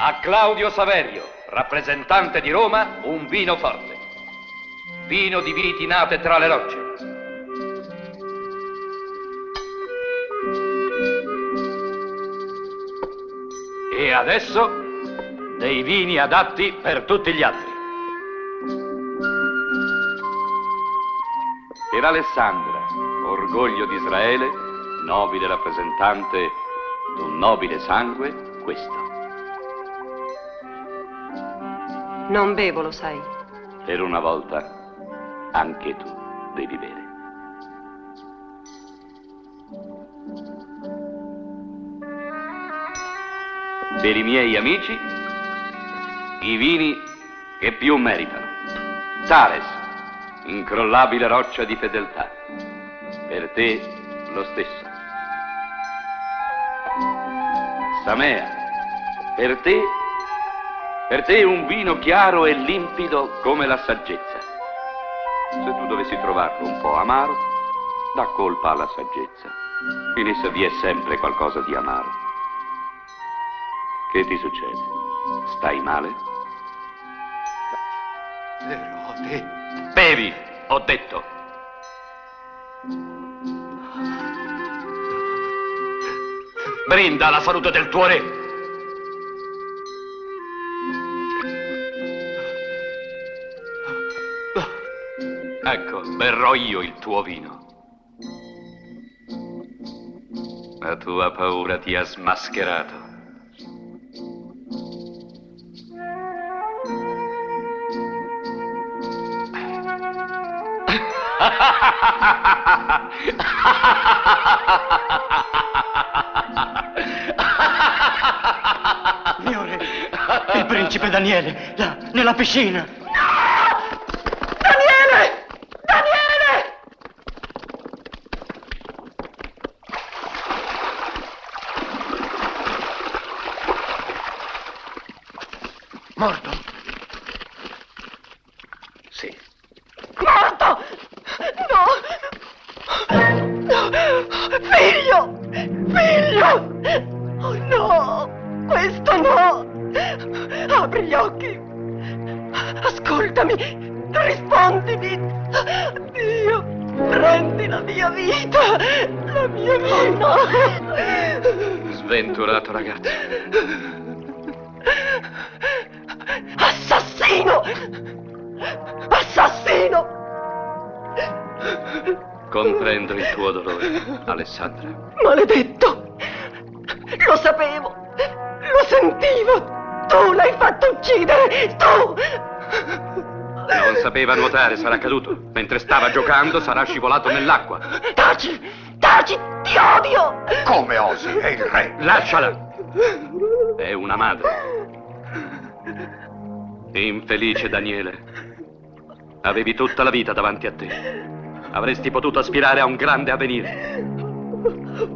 A Claudio Saverio, rappresentante di Roma, un vino forte. Vino di viti nate tra le rocce. E adesso dei vini adatti per tutti gli altri. Per Alessandra, orgoglio di Israele, nobile rappresentante d'un nobile sangue, questo. Non bevo, lo sai. Per una volta anche tu devi bere. Per i miei amici, i vini che più meritano. Tares, incrollabile roccia di fedeltà. Per te lo stesso. Samea, per te un vino chiaro e limpido come la saggezza. Se tu dovessi trovarlo un po' amaro, dà colpa alla saggezza. In essa vi è sempre qualcosa di amaro. Che ti succede? Stai male? Erode. Bevi, ho detto. Brinda alla salute del tuo re. Ecco, berrò io il tuo vino. La tua paura ti ha smascherato. Signore, il principe Daniele, là, nella piscina. Daniele! Daniele! Morto? Sì. Morto! No! Figlio! Figlio! Oh no! Questo no! Apri gli occhi! Ascoltami! Rispondimi! Dio! Prendi la mia vita! La mia vita! Sventurato ragazzo. Assassino! Assassino! Comprendo il tuo dolore, Alessandra. Maledetto! Lo sapevo! Lo sentivo! Tu l'hai fatto uccidere! Tu! Non sapeva nuotare, sarà caduto. Mentre stava giocando, sarà scivolato nell'acqua. Taci! Taci! Ti odio! Come osi? È il re. Lasciala! È una madre. Infelice Daniele. Avevi tutta la vita davanti a te. Avresti potuto aspirare a un grande avvenire.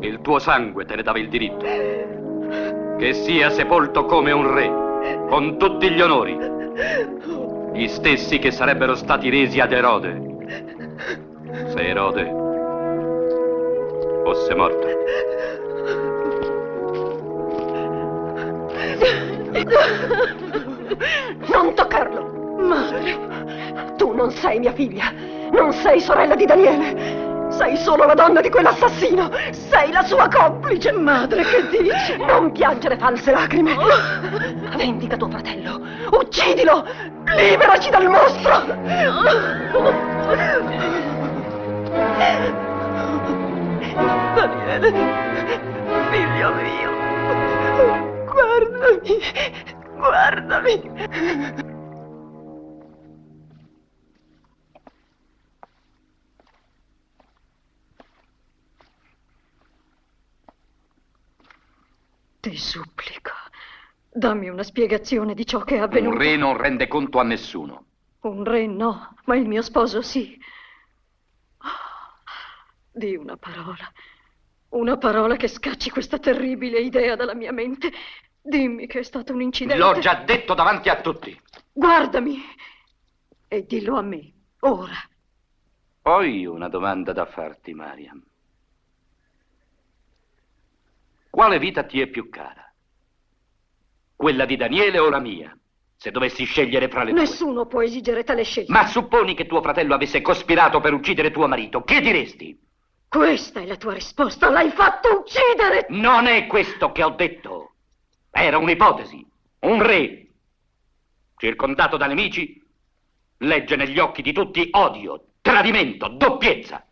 Il tuo sangue te ne dava il diritto. Che sia sepolto come un re, con tutti gli onori, gli stessi che sarebbero stati resi ad Erode, se Erode fosse morto. Non toccarlo! Madre, tu non sei mia figlia, non sei sorella di Daniele. Sei solo la donna di quell'assassino! Sei la sua complice! Madre, che dici? Non piangere false lacrime! Vendica tuo fratello! Uccidilo! Liberaci dal mostro! Daniele! Figlio mio! Guardami! Guardami! Ti supplico, dammi una spiegazione di ciò che è avvenuto. Un re non rende conto a nessuno. Un re no, ma il mio sposo sì. Oh, di una parola che scacci questa terribile idea dalla mia mente. Dimmi che è stato un incidente. L'ho già detto davanti a tutti. Guardami e dillo a me, ora. Ho io una domanda da farti, Mariam. Quale vita ti è più cara? Quella di Daniele o la mia? Se dovessi scegliere fra le due. Nessuno può esigere tale scelta. Ma supponi che tuo fratello avesse cospirato per uccidere tuo marito. Che diresti? Questa è la tua risposta. L'hai fatto uccidere! Non è questo che ho detto. Era un'ipotesi. Un re, circondato da nemici, legge negli occhi di tutti odio, tradimento, doppiezza.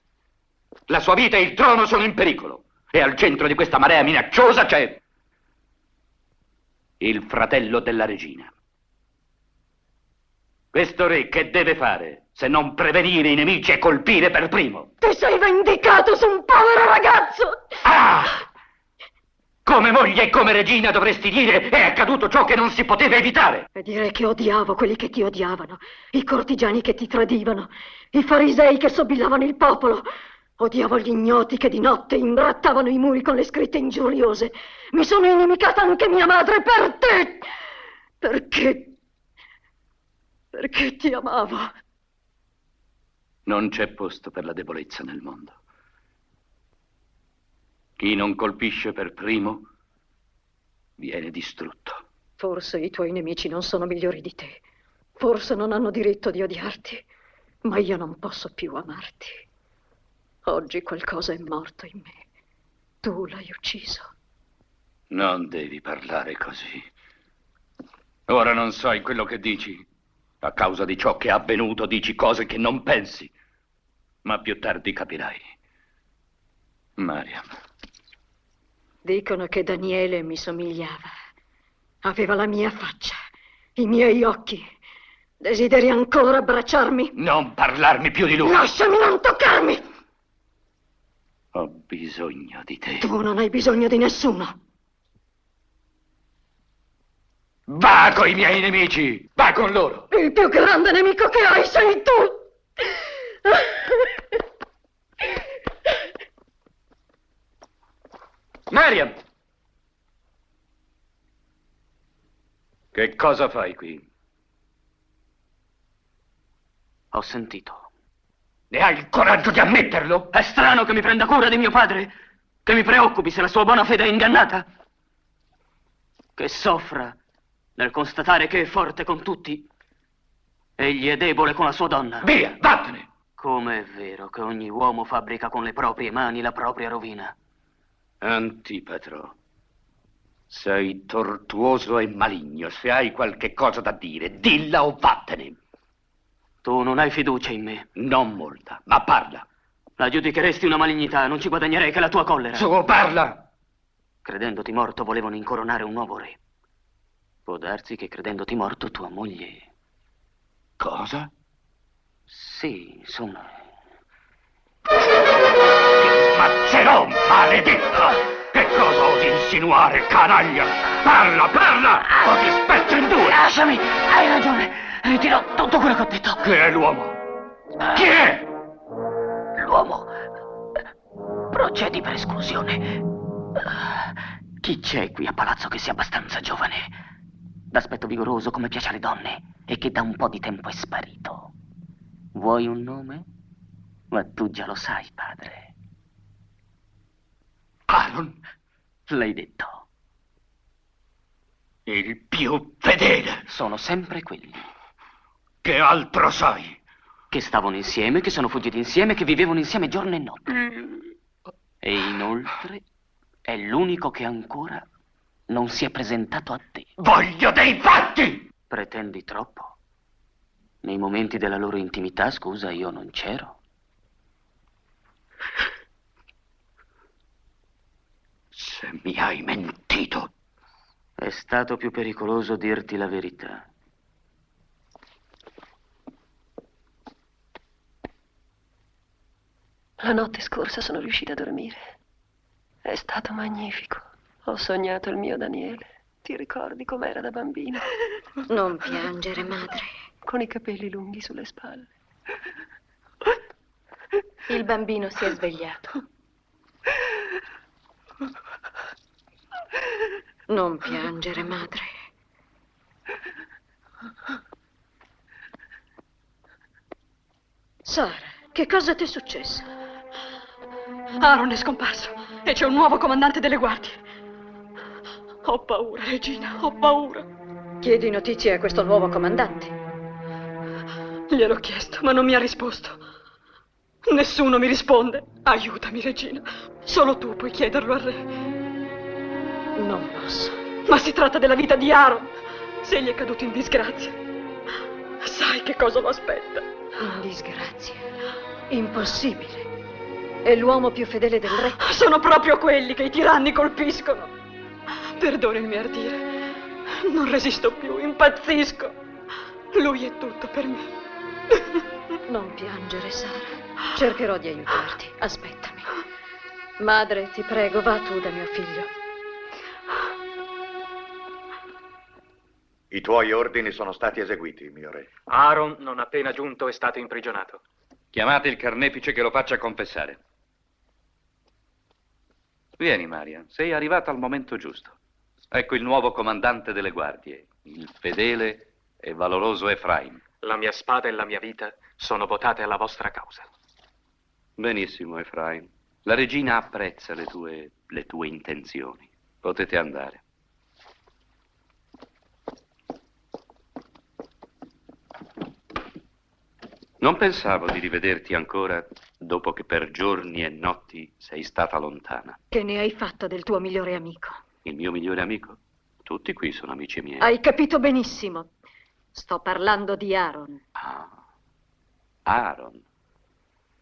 La sua vita e il trono sono in pericolo. E al centro di questa marea minacciosa c'è il fratello della regina. Questo re che deve fare se non prevenire i nemici e colpire per primo? Ti sei vendicato su un povero ragazzo! Ah! Come moglie e come regina dovresti dire è accaduto ciò che non si poteva evitare. E direi che odiavo quelli che ti odiavano, i cortigiani che ti tradivano, i farisei che sobillavano il popolo. Odiavo gli ignoti che di notte imbrattavano i muri con le scritte ingiuriose. Mi sono inimicata anche mia madre per te! Perché ti amavo. Non c'è posto per la debolezza nel mondo. Chi non colpisce per primo viene distrutto. Forse i tuoi nemici non sono migliori di te. Forse non hanno diritto di odiarti. Ma io non posso più amarti. Oggi qualcosa è morto in me. Tu l'hai ucciso. Non devi parlare così. Ora non sai quello che dici. A causa di ciò che è avvenuto dici cose che non pensi. Ma più tardi capirai. Mariam, Dicono che Daniele mi somigliava. Aveva la mia faccia, i miei occhi. Desideri ancora abbracciarmi? Non parlarmi più di lui! Lasciami, non toccarmi! Ho bisogno di te. Tu non hai bisogno di nessuno. Va coi miei nemici! Va con loro! Il più grande nemico che hai sei tu! Mariam! Che cosa fai qui? Ho sentito. Ne hai il coraggio di ammetterlo? È strano che mi prenda cura di mio padre, che mi preoccupi se la sua buona fede è ingannata, che soffra nel constatare che è forte con tutti. Egli è debole con la sua donna. Via, vattene! Come è vero che ogni uomo fabbrica con le proprie mani la propria rovina. Antipatro, sei tortuoso e maligno. Se hai qualche cosa da dire, dilla o vattene. Tu non hai fiducia in me. Non molta, ma parla. La giudicheresti una malignità, non ci guadagnerei che la tua collera. Su, parla! Credendoti morto volevano incoronare un nuovo re. Può darsi che credendoti morto tua moglie... Cosa? Sì, insomma... Ti smazzerò, maledetto! Che cosa osi insinuare, canaglia? Parla, parla! O ti spezzo in due! Lasciami, hai ragione. Ritiro tutto quello che ho detto. Chi è l'uomo? Chi è? L'uomo... Procedi per esclusione. Chi c'è qui a palazzo che sia abbastanza giovane? D'aspetto vigoroso come piace alle donne e che da un po' di tempo è sparito. Vuoi un nome? Ma tu già lo sai, padre. Aaron? L'hai detto. Il più fedele. Sono sempre quelli. Che altro sai? Che stavano insieme, che sono fuggiti insieme, che vivevano insieme giorno e notte. E inoltre è l'unico che ancora non si è presentato a te. Voglio dei fatti! Pretendi troppo? Nei momenti della loro intimità, scusa, io non c'ero. Se mi hai mentito... È stato più pericoloso dirti la verità. La notte scorsa sono riuscita a dormire. È stato magnifico. Ho sognato il mio Daniele. Ti ricordi com'era da bambino? Non piangere, madre. Con i capelli lunghi sulle spalle. Il bambino si è svegliato. Non piangere, madre. Sara, che cosa ti è successo? Aaron è scomparso e c'è un nuovo comandante delle guardie. Ho paura, regina, ho paura. Chiedi notizie a questo nuovo comandante. Gliel'ho chiesto, ma non mi ha risposto. Nessuno mi risponde. Aiutami, regina. Solo tu puoi chiederlo al re. Non posso. Ma si tratta della vita di Aaron. Se egli è caduto in disgrazia, sai che cosa lo aspetta? In disgrazia? Impossibile. È l'uomo più fedele del re. Sono proprio quelli che i tiranni colpiscono. Perdona il mio ardire. Non resisto più, impazzisco. Lui è tutto per me. Non piangere, Sara. Cercherò di aiutarti. Aspettami. Madre, ti prego, va tu da mio figlio. I tuoi ordini sono stati eseguiti, mio re. Aaron, non appena giunto, è stato imprigionato. Chiamate il carnefice che lo faccia confessare. Vieni, Maria, sei arrivata al momento giusto. Ecco il nuovo comandante delle guardie, il fedele e valoroso Efraim. La mia spada e la mia vita sono votate alla vostra causa. Benissimo, Efraim. La regina apprezza le tue intenzioni. Potete andare. Non pensavo di rivederti ancora dopo che per giorni e notti sei stata lontana. Che ne hai fatto del tuo migliore amico? Il mio migliore amico? Tutti qui sono amici miei. Hai capito benissimo. Sto parlando di Aaron. Ah, Aaron.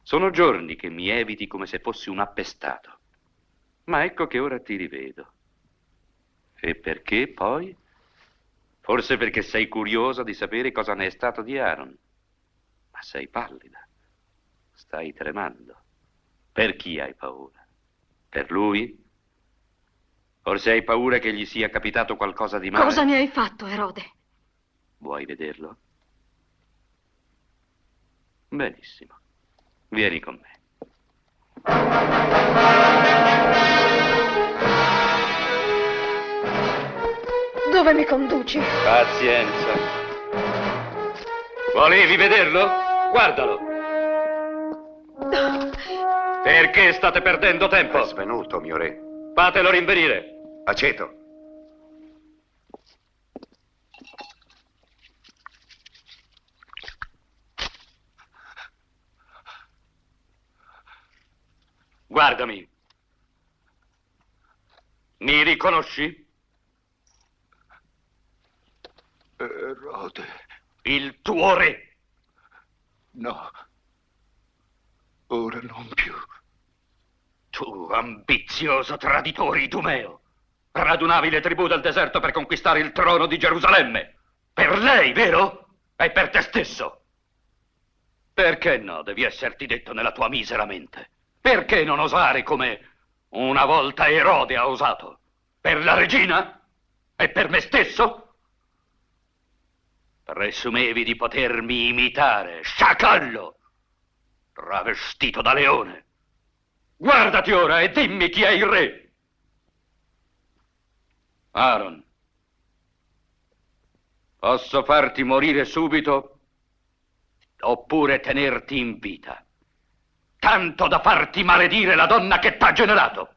Sono giorni che mi eviti come se fossi un appestato. Ma ecco che ora ti rivedo. E perché poi? Forse perché sei curiosa di sapere cosa ne è stato di Aaron. Ma sei pallida. Stai tremando. Per chi hai paura? Per lui? Forse hai paura che gli sia capitato qualcosa di male? Cosa ne hai fatto, Erode? Vuoi vederlo? Benissimo. Vieni con me. Dove mi conduci? Pazienza. Volevi vederlo? Guardalo. Perché state perdendo tempo? È svenuto, mio re. Fatelo rinvenire. Aceto. Guardami. Mi riconosci? Erode. Il tuo re. No. Ora non più. Tu, ambizioso traditore idumeo, radunavi le tribù del deserto per conquistare il trono di Gerusalemme. Per lei, vero? E per te stesso. Perché no, devi esserti detto nella tua misera mente? Perché non osare come una volta Erode ha osato? Per la regina? E per me stesso? Presumevi di potermi imitare, sciacallo, travestito da leone. Guardati ora e dimmi chi è il re. Aaron, posso farti morire subito oppure tenerti in vita, tanto da farti maledire la donna che t'ha generato.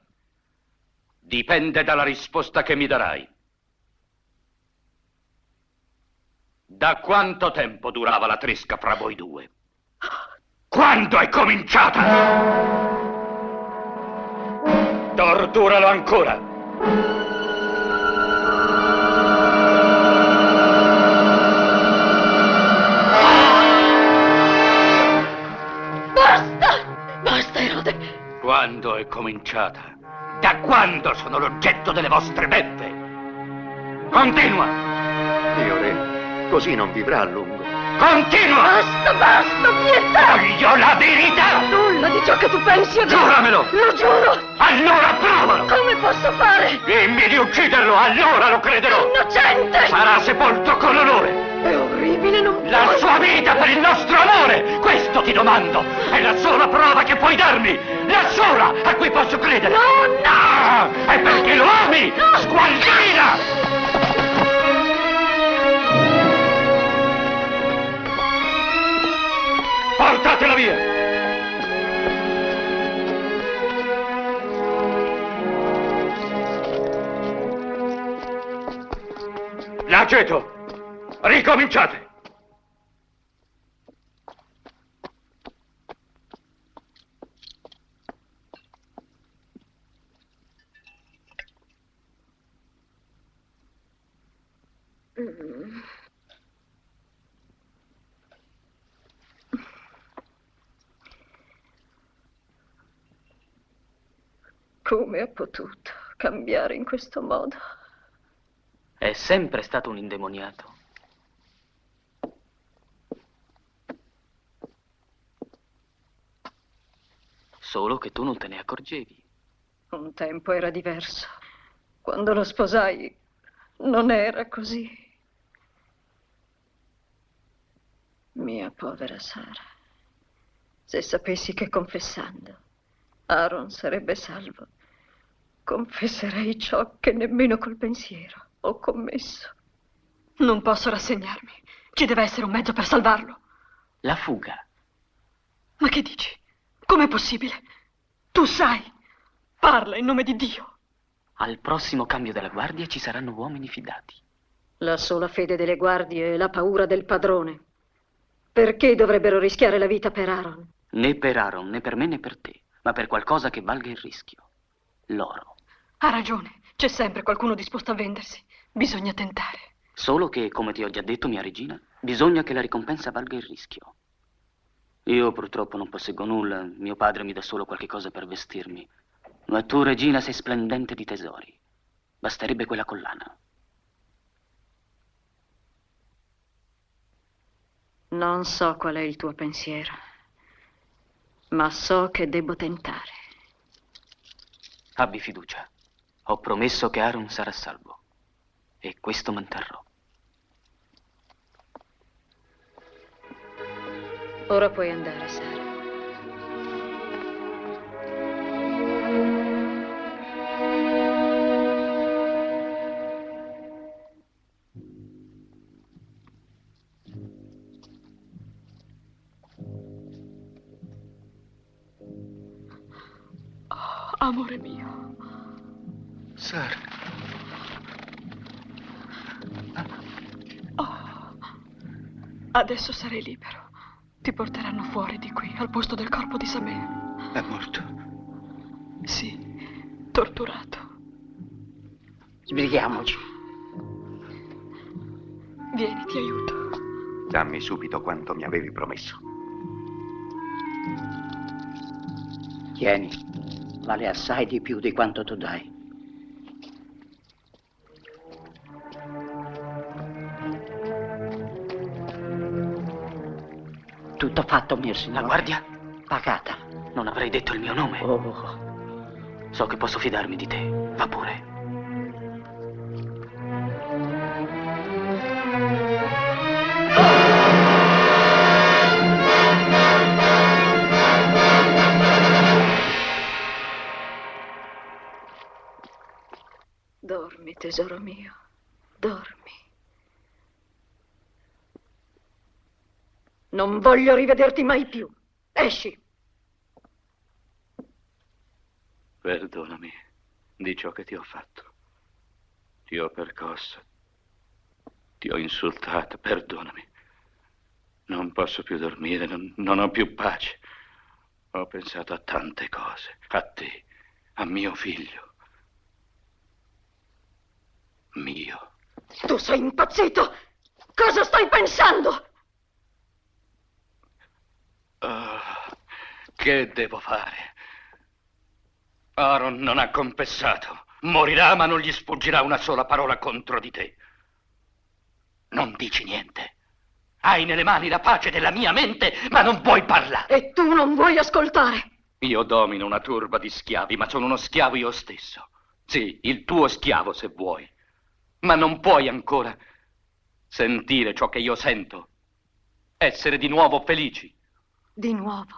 Dipende dalla risposta che mi darai. Da quanto tempo durava la tresca fra voi due? Quando è cominciata? Torturalo ancora! Basta! Basta, Erode! Quando è cominciata? Da quando sono l'oggetto delle vostre beffe? Continua! Mio re, così non vivrà a lungo. Continua! Basta, basta, pietà! Voglio la verità! Nulla di ciò che tu pensi o dici! Giuramelo! Lo giuro! Allora provalo! Come posso fare? Dimmi di ucciderlo, allora lo crederò! Innocente! Sarà sepolto con onore! È orribile, non La puoi... sua vita per il nostro amore! Questo ti domando! È la sola prova che puoi darmi! La sola a cui posso credere! No, no! È perché lo ami! No. Sgualdrina! Portatela via! L'aceto! Ricominciate! Come ha potuto cambiare in questo modo? È sempre stato un indemoniato. Solo che tu non te ne accorgevi. Un tempo era diverso. Quando lo sposai non era così. Mia povera Sara, se sapessi che confessando Aaron sarebbe salvo, confesserei ciò che nemmeno col pensiero ho commesso. Non posso rassegnarmi. Ci deve essere un mezzo per salvarlo. La fuga. Ma che dici? Com'è possibile? Tu sai. Parla in nome di Dio. Al prossimo cambio della guardia ci saranno uomini fidati. La sola fede delle guardie è la paura del padrone. Perché dovrebbero rischiare la vita per Aaron? Né per Aaron, né per me, né per te, ma per qualcosa che valga il rischio. L'oro. Ha ragione. C'è sempre qualcuno disposto a vendersi. Bisogna tentare. Solo che, come ti ho già detto, mia regina, bisogna che la ricompensa valga il rischio. Io purtroppo non posseggo nulla. Mio padre mi dà solo qualche cosa per vestirmi. Ma tu, regina, sei splendente di tesori. Basterebbe quella collana. Non so qual è il tuo pensiero, ma so che devo tentare. Abbi fiducia. Ho promesso che Aaron sarà salvo. E questo manterrò. Ora puoi andare, Sara. Amore mio. Sara. Oh. Adesso sarai libero. Ti porteranno fuori di qui, al posto del corpo di Samir. È morto? Sì, torturato. Sbrighiamoci. Vieni, ti aiuto. Dammi subito quanto mi avevi promesso. Tieni. Vale assai di più di quanto tu dai. Tutto fatto, mio signore. La guardia? Pagata. Non avrei detto il mio nome. Oh. So che posso fidarmi di te. Va pure. Dormi, tesoro mio, dormi. Non voglio rivederti mai più. Esci. Perdonami di ciò che ti ho fatto. Ti ho percosso. Ti ho insultato. Perdonami. Non posso più dormire, non ho più pace. Ho pensato a tante cose. A te, a mio figlio. Mio. Tu sei impazzito! Cosa stai pensando? Che devo fare? Aaron non ha confessato. Morirà, ma non gli sfuggirà una sola parola contro di te. Non dici niente. Hai nelle mani la pace della mia mente, ma non vuoi parlare. E tu non vuoi ascoltare. Io domino una turba di schiavi, ma sono uno schiavo io stesso. Sì, il tuo schiavo, se vuoi. Ma non puoi ancora sentire ciò che io sento. Essere di nuovo felici. Di nuovo.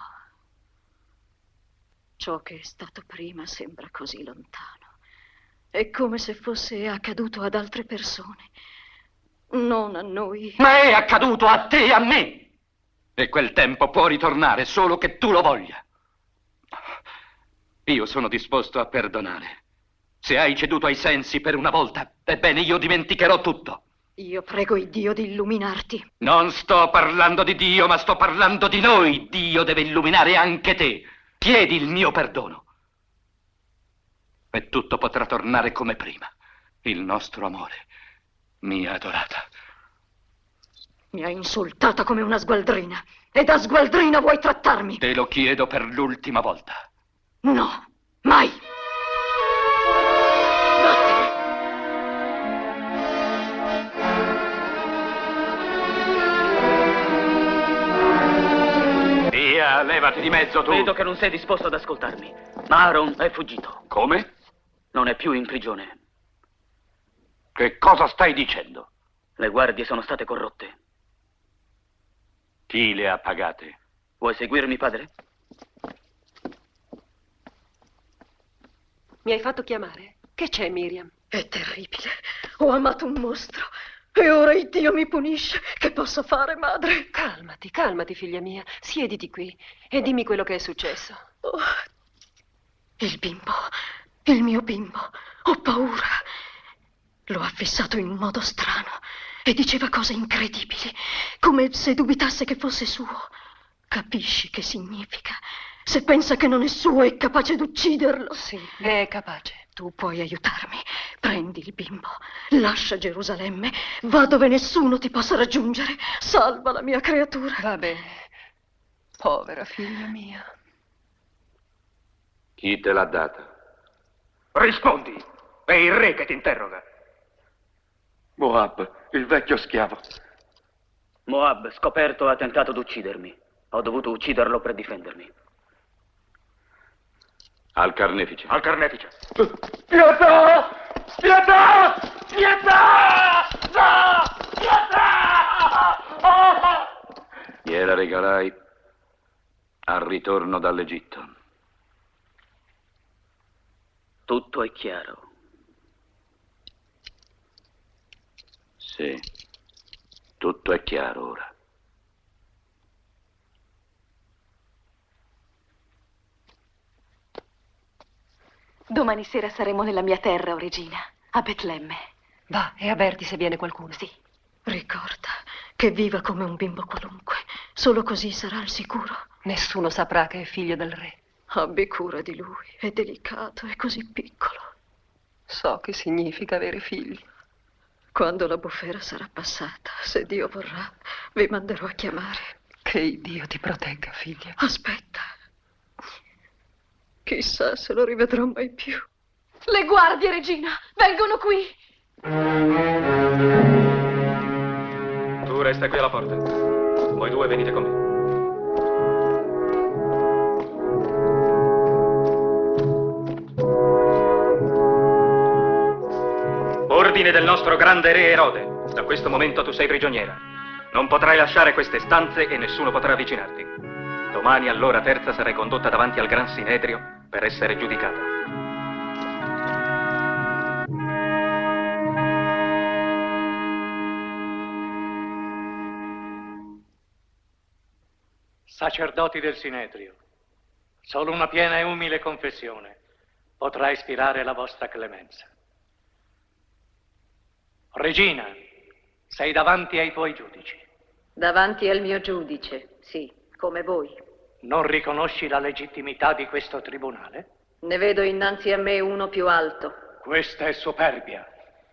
Ciò che è stato prima sembra così lontano. È come se fosse accaduto ad altre persone. Non a noi. Ma è accaduto a te e a me. E quel tempo può ritornare solo che tu lo voglia. Io sono disposto a perdonare. Se hai ceduto ai sensi per una volta, ebbene io dimenticherò tutto. Io prego il Dio di illuminarti. Non sto parlando di Dio, ma sto parlando di noi. Dio deve illuminare anche te. Chiedi il mio perdono. E tutto potrà tornare come prima. Il nostro amore, mia adorata. Mi hai insultata come una sgualdrina. E da sgualdrina vuoi trattarmi? Te lo chiedo per l'ultima volta. No, mai. Via, levati di mezzo tu. Vedo che non sei disposto ad ascoltarmi. Ma Aaron è fuggito. Come? Non è più in prigione. Che cosa stai dicendo? Le guardie sono state corrotte. Chi le ha pagate? Vuoi seguirmi, padre? Mi hai fatto chiamare? Che c'è, Miriam? È terribile. Ho amato un mostro. E ora il Dio mi punisce. Che posso fare, madre? Calmati, calmati, figlia mia. Siediti qui e dimmi quello che è successo. Oh, il bimbo. Il mio bimbo. Ho paura. Lo ha fissato in un modo strano e diceva cose incredibili, come se dubitasse che fosse suo. Capisci che significa? Se pensa che non è suo, è capace di ucciderlo. Sì, è capace. Tu puoi aiutarmi. Prendi il bimbo, lascia Gerusalemme, va dove nessuno ti possa raggiungere. Salva la mia creatura. Va bene. Povera figlia mia. Chi te l'ha data? Rispondi! È il re che ti interroga. Moab, il vecchio schiavo. Moab, scoperto, ha tentato di uccidermi. Ho dovuto ucciderlo per difendermi. Al carnefice. Al carnefice. Pietà! Pietà! Pietà! No! Pietà! Gliela regalai al ritorno dall'Egitto. Tutto è chiaro. Sì, tutto è chiaro ora. Domani sera saremo nella mia terra, o regina, a Betlemme. Va e avverti se viene qualcuno. Sì. Ricorda che viva come un bimbo qualunque. Solo così sarà al sicuro. Nessuno saprà che è figlio del re. Abbi cura di lui. È delicato, è così piccolo. So che significa avere figli. Quando la bufera sarà passata, se Dio vorrà, vi manderò a chiamare. Che Dio ti protegga, figlia. Aspetta. Chissà se lo rivedrò mai più. Le guardie, regina, vengono qui. Tu resta qui alla porta. Voi due venite con me. Ordine del nostro grande re Erode. Da questo momento tu sei prigioniera. Non potrai lasciare queste stanze e nessuno potrà avvicinarti. Domani all'ora terza sarai condotta davanti al Gran Sinedrio per essere giudicata. Sacerdoti del Sinedrio, solo una piena e umile confessione potrà ispirare la vostra clemenza. Regina, sei davanti ai tuoi giudici. Davanti al mio giudice, sì, come voi. Non riconosci la legittimità di questo tribunale? Ne vedo innanzi a me uno più alto. Questa è superbia.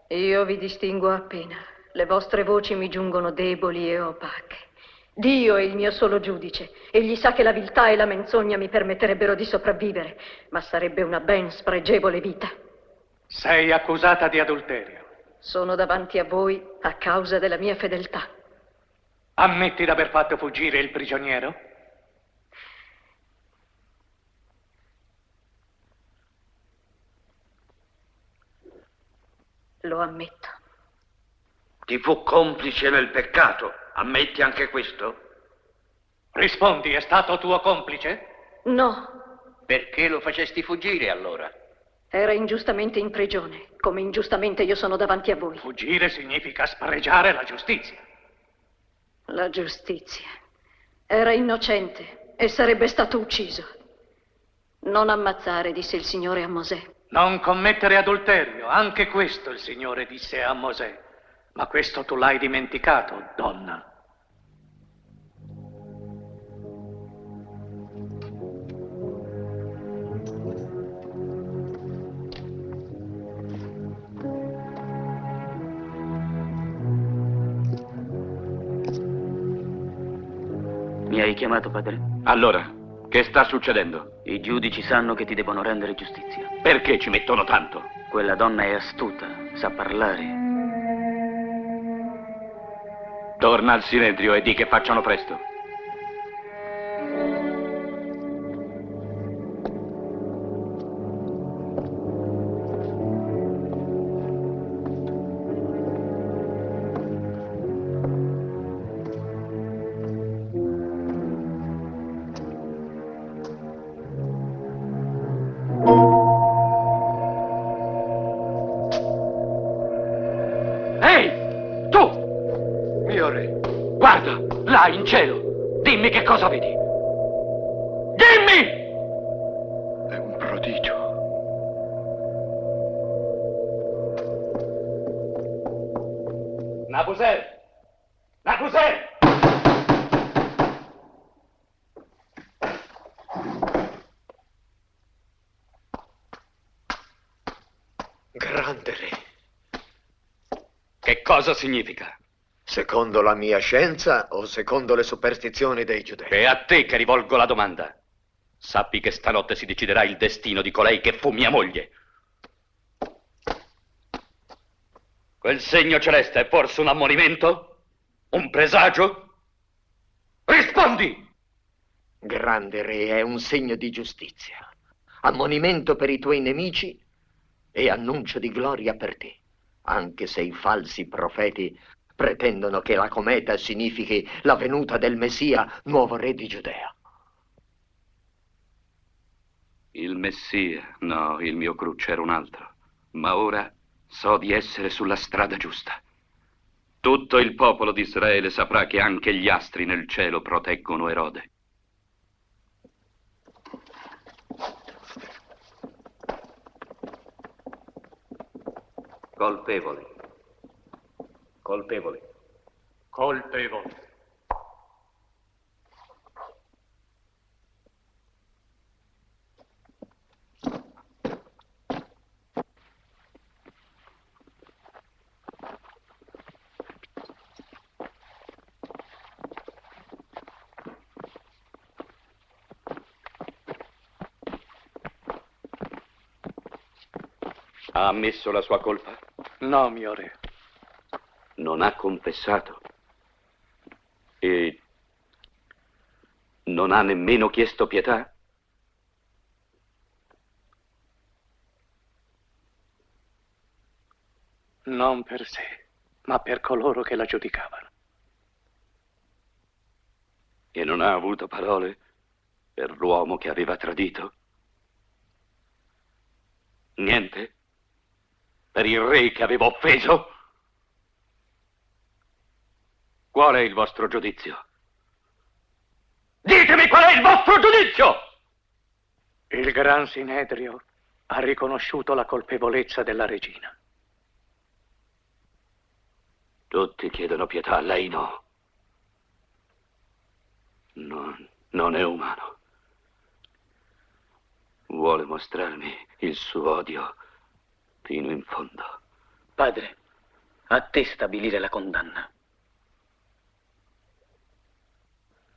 Io vi distingo appena. Le vostre voci mi giungono deboli e opache. Dio è il mio solo giudice. Egli sa che la viltà e la menzogna mi permetterebbero di sopravvivere, ma sarebbe una ben spregevole vita. Sei accusata di adulterio. Sono davanti a voi a causa della mia fedeltà. Ammetti d'aver fatto fuggire il prigioniero? Lo ammetto. Ti fu complice nel peccato. Ammetti anche questo? Rispondi, è stato tuo complice? No. Perché lo facesti fuggire allora? Era ingiustamente in prigione, come ingiustamente io sono davanti a voi. Fuggire significa spreggiare la giustizia. La giustizia. Era innocente e sarebbe stato ucciso. Non ammazzare, disse il Signore a Mosè. Non commettere adulterio, anche questo il Signore disse a Mosè. Ma questo tu l'hai dimenticato, donna. Mi hai chiamato, padre? Allora, che sta succedendo? I giudici sanno che ti devono rendere giustizia. Perché ci mettono tanto? Quella donna è astuta, sa parlare. Torna al Sinedrio e di che facciano presto. Guarda, là in cielo. Dimmi che cosa vedi. Dimmi! È un prodigio. Nabuser! Nabuser! Grande re. Che cosa significa? Secondo la mia scienza o secondo le superstizioni dei giudei? È a te che rivolgo la domanda. Sappi che stanotte si deciderà il destino di colei che fu mia moglie. Quel segno celeste è forse un ammonimento? Un presagio? Rispondi! Grande re, è un segno di giustizia. Ammonimento per i tuoi nemici e annuncio di gloria per te. Anche se i falsi profeti pretendono che la cometa significhi la venuta del Messia, nuovo re di Giudea. Il Messia, no, il mio cruccio era un altro. Ma ora so di essere sulla strada giusta. Tutto il popolo di Israele saprà che anche gli astri nel cielo proteggono Erode. Colpevoli. Colpevoli. Colpevoli. Ha ammesso la sua colpa? No, mio re. Non ha confessato. E non ha nemmeno chiesto pietà? Non per sé, ma per coloro che la giudicavano. E non ha avuto parole per l'uomo che aveva tradito? Niente? Per il re che aveva offeso? Qual è il vostro giudizio? Ditemi qual è il vostro giudizio! Il Gran Sinedrio ha riconosciuto la colpevolezza della regina. Tutti chiedono pietà, lei no. Non è umano. Vuole mostrarmi il suo odio fino in fondo. Padre, a te stabilire la condanna.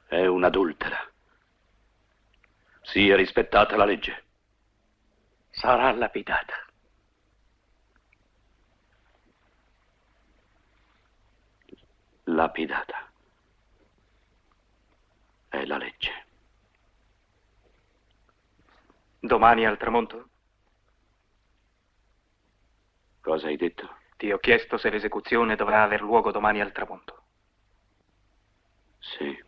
È un'adultera. Sia rispettata la legge. Sarà lapidata. Lapidata. È la legge. Domani al tramonto? Cosa hai detto? Ti ho chiesto se l'esecuzione dovrà aver luogo domani al tramonto. Sì.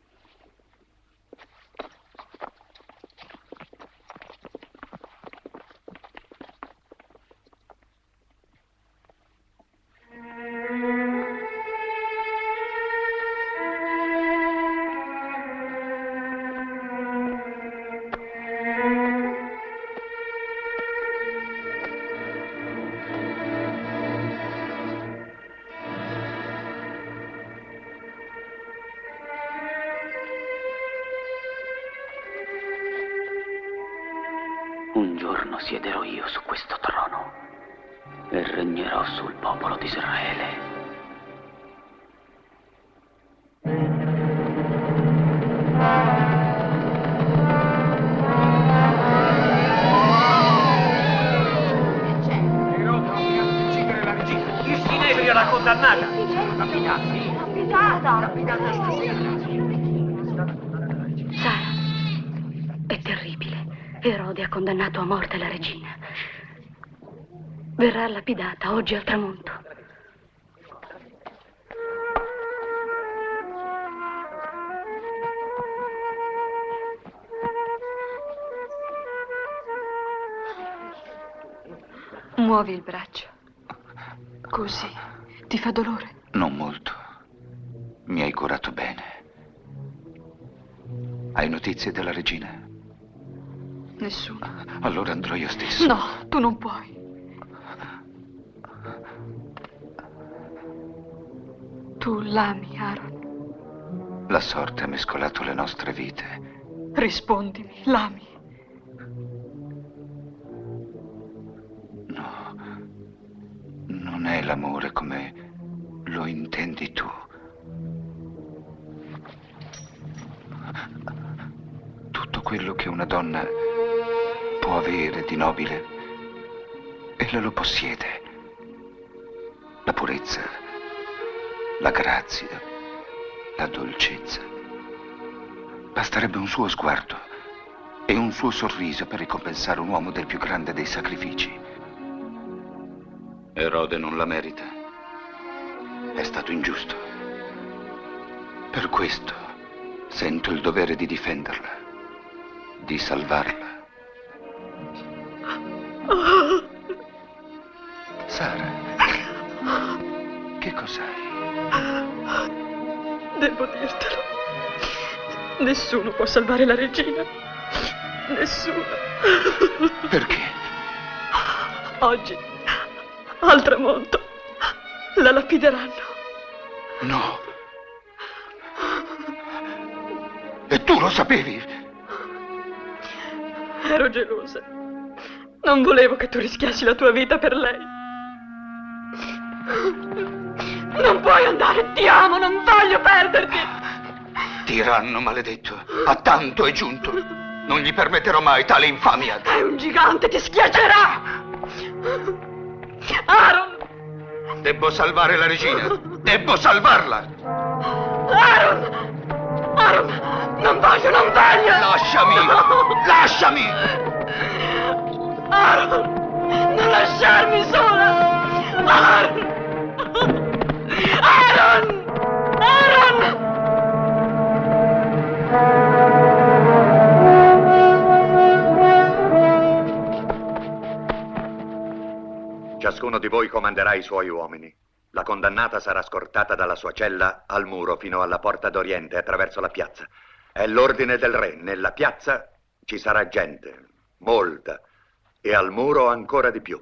Un giorno siederò io su questo trono e regnerò sul popolo di Israele. Il Sinedrio l'ha condannata! Lapidata stasera! Sara, è terribile. Erode ha condannato a morte la regina. Verrà lapidata oggi al tramonto. Muovi il braccio. Così. Ti fa dolore? Non molto. Mi hai curato bene. Hai notizie della regina? Nessuno. Allora andrò io stesso. No, tu non puoi. Tu l'ami, Aaron. La sorte ha mescolato le nostre vite. Rispondimi, l'ami. No, non è l'amore come lo intendi tu. Tutto quello che una donna può avere di nobile, ella lo possiede. la purezza, la grazia, la dolcezza. Basterebbe un suo sguardo e un suo sorriso per ricompensare un uomo del più grande dei sacrifici. Erode non la merita. È stato ingiusto. Per questo sento il dovere di difenderla, di salvarla. Sara, che cos'hai? Devo dirtelo. Nessuno può salvare la regina. Nessuno. Perché? Oggi, al tramonto, la lapideranno. No. E tu lo sapevi? Ero gelosa. Non volevo che tu rischiassi la tua vita per lei. Non puoi andare, ti amo, non voglio perderti. Tiranno maledetto, a tanto è giunto. Non gli permetterò mai tale infamia. È un gigante, ti schiaccerà. Aaron! Debbo salvare la regina. Debbo salvarla. Aaron! Aaron! Non voglio! Lasciami! Lasciami! Aaron! Non lasciarmi sola! Aaron! Aaron! Aaron! Ciascuno di voi comanderà i suoi uomini. La condannata sarà scortata dalla sua cella al muro fino alla porta d'Oriente attraverso la piazza. È l'ordine del re. Nella piazza ci sarà gente, molta, e al muro ancora di più.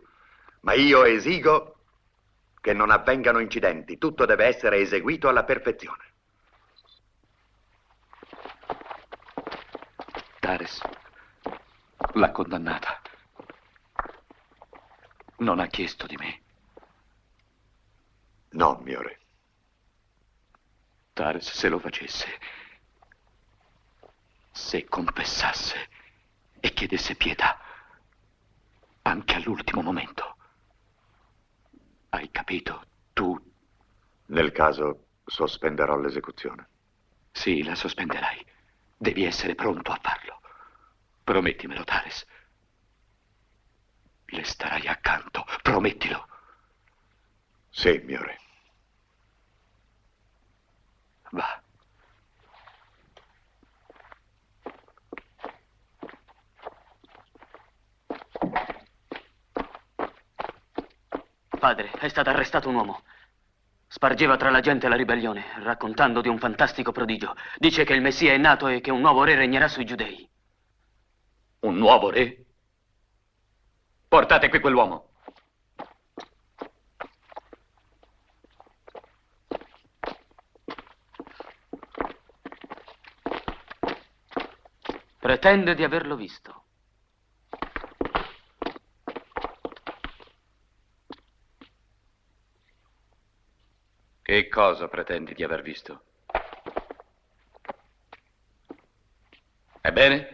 Ma io esigo che non avvengano incidenti. Tutto deve essere eseguito alla perfezione. Tares, la condannata, non ha chiesto di me. No, mio re. Tares, se lo facesse, se confessasse e chiedesse pietà, anche all'ultimo momento. Hai capito? Tu... Nel caso, sospenderò l'esecuzione. Sì, la sospenderai. Devi essere pronto a farlo. Promettimelo, Tares. Le starai accanto, promettilo. Sì, mio re. Va. Padre, è stato arrestato un uomo. Spargeva tra la gente la ribellione, raccontando di un fantastico prodigio. Dice che il Messia è nato e che un nuovo re regnerà sui giudei. Un nuovo re? Portate qui quell'uomo. Pretende di averlo visto. Che cosa pretendi di aver visto? Ebbene?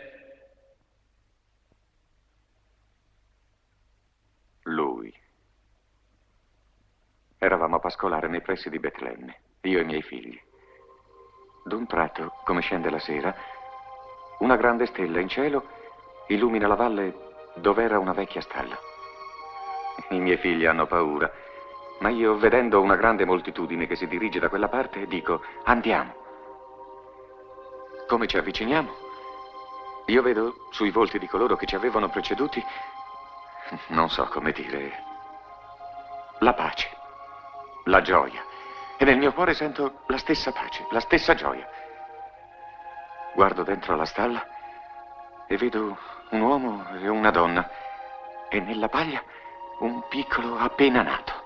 Lui. Eravamo a pascolare nei pressi di Betlemme, io e i miei figli. D'un tratto, come scende la sera, una grande stella in cielo illumina la valle dove era una vecchia stalla. I miei figli hanno paura, ma io, vedendo una grande moltitudine che si dirige da quella parte, dico: andiamo. Come ci avviciniamo, io vedo sui volti di coloro che ci avevano preceduti, non so come dire, la pace, la gioia. E nel mio cuore sento la stessa pace, la stessa gioia. Guardo dentro la stalla e vedo un uomo e una donna e nella paglia un piccolo appena nato.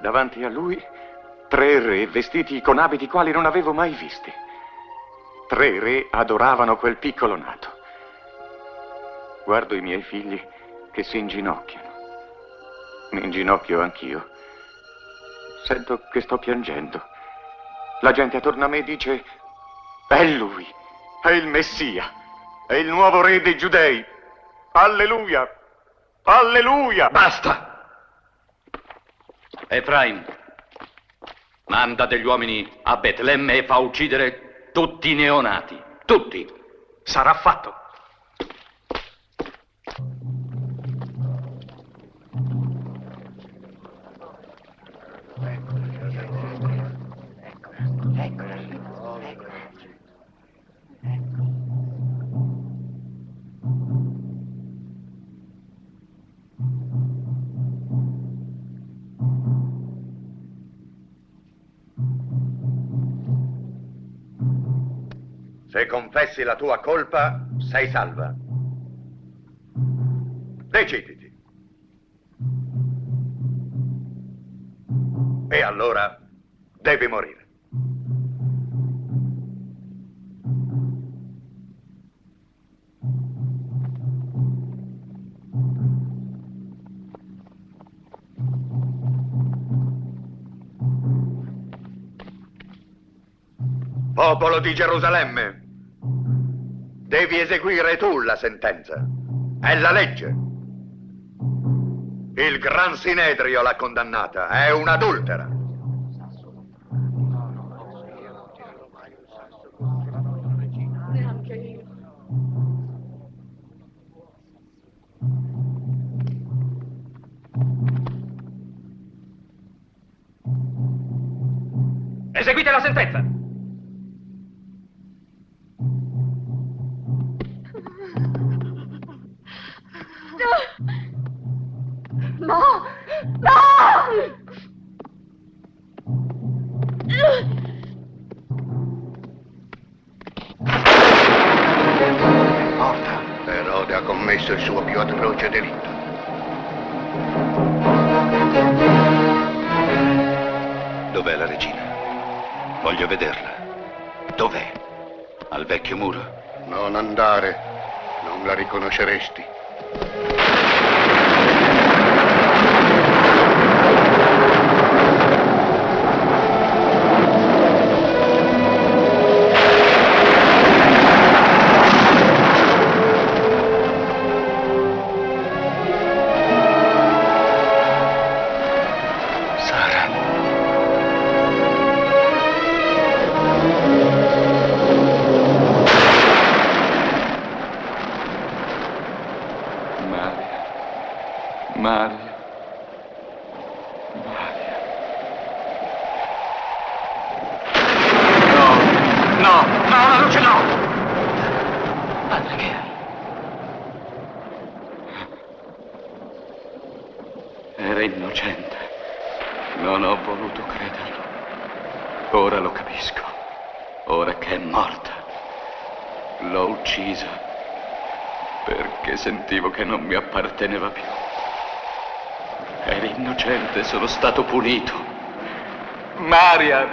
Davanti a lui 3 re vestiti con abiti quali non avevo mai visti. 3 re adoravano quel piccolo nato. Guardo i miei figli che si inginocchiano. Mi inginocchio anch'io. Sento che sto piangendo. La gente attorno a me dice: è lui, è il Messia, è il nuovo re dei Giudei. Alleluia! Alleluia! Basta! Efraim, manda degli uomini a Betlemme e fa uccidere tutti i neonati. Tutti. Sarà fatto. Se confessi la tua colpa, sei salva. Deciditi. E allora devi morire. Popolo di Gerusalemme, devi eseguire tu la sentenza. È la legge. Il Gran Sinedrio l'ha condannata. È un'adultera. Eseguite la sentenza. No! No! Morta. Erode ha commesso il suo più atroce delitto. Dov'è la regina? Voglio vederla. Dov'è? Al vecchio muro? Non andare. Non la riconosceresti. Era innocente. Non ho voluto crederlo. Ora lo capisco. Ora che è morta. L'ho uccisa perché sentivo che non mi apparteneva più. Era innocente, sono stato punito. Maria!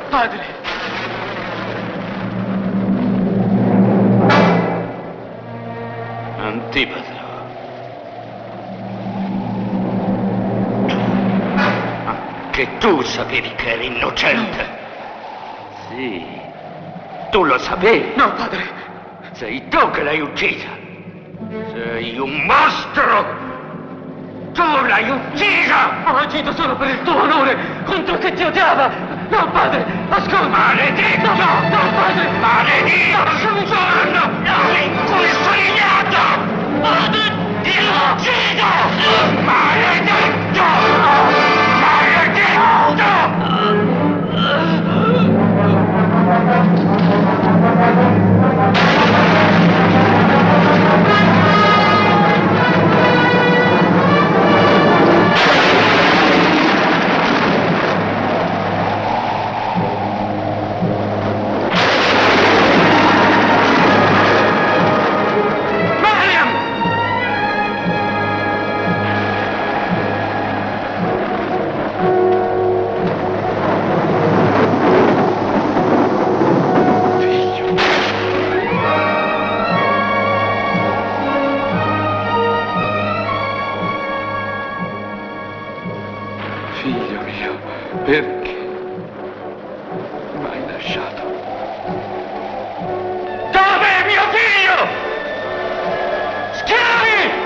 Padre! Antipatro. Che tu sapevi che eri innocente. Sì. Tu lo sapevi. No, padre. Sei tu che l'hai uccisa. Sei un mostro. Tu l'hai uccisa. Ho agito solo per il tuo onore, contro che ti odiava. No, padre, ascolta. Maledetto. No, no, padre. Maledetto. No, sono Inquisinato. Padre, Ti uccido. Maledetto. Figlio mio, perché m'hai lasciato? Dov'è mio figlio? Schiavi!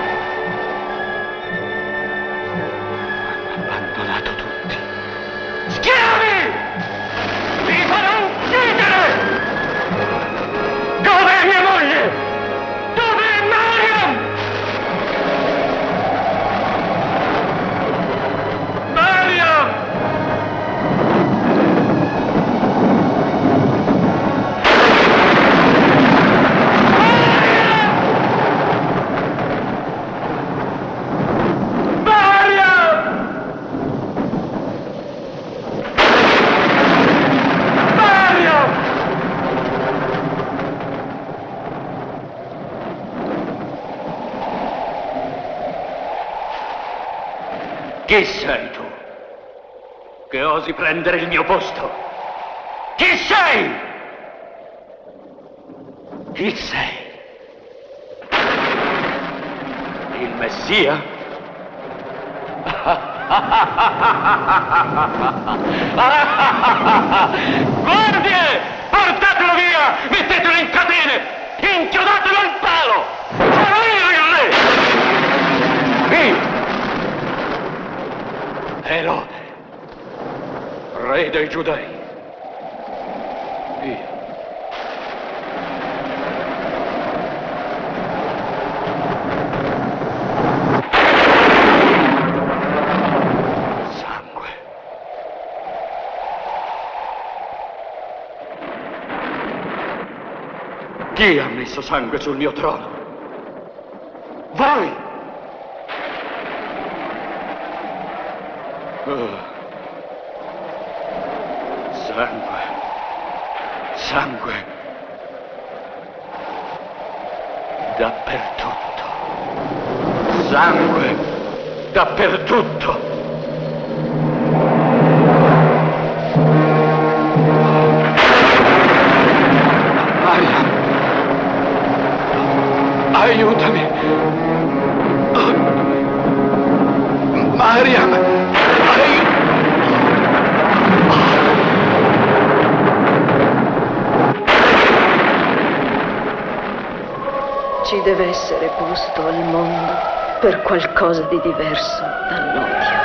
Chi sei tu? Che osi prendere il mio posto? Chi sei? Chi sei? Il Messia? Guardie! Portatelo via! Mettetelo in catene! Inchiodatelo al palo! Sono io il re! Io! Erode, re dei Giudei. Io. Chi ha messo sangue sul mio trono? Voi! Oh. Sangue. Sangue. Dappertutto. Sangue. Dappertutto. Aiutami! Mariam! Ci deve essere posto al mondo per qualcosa di diverso dall'odio.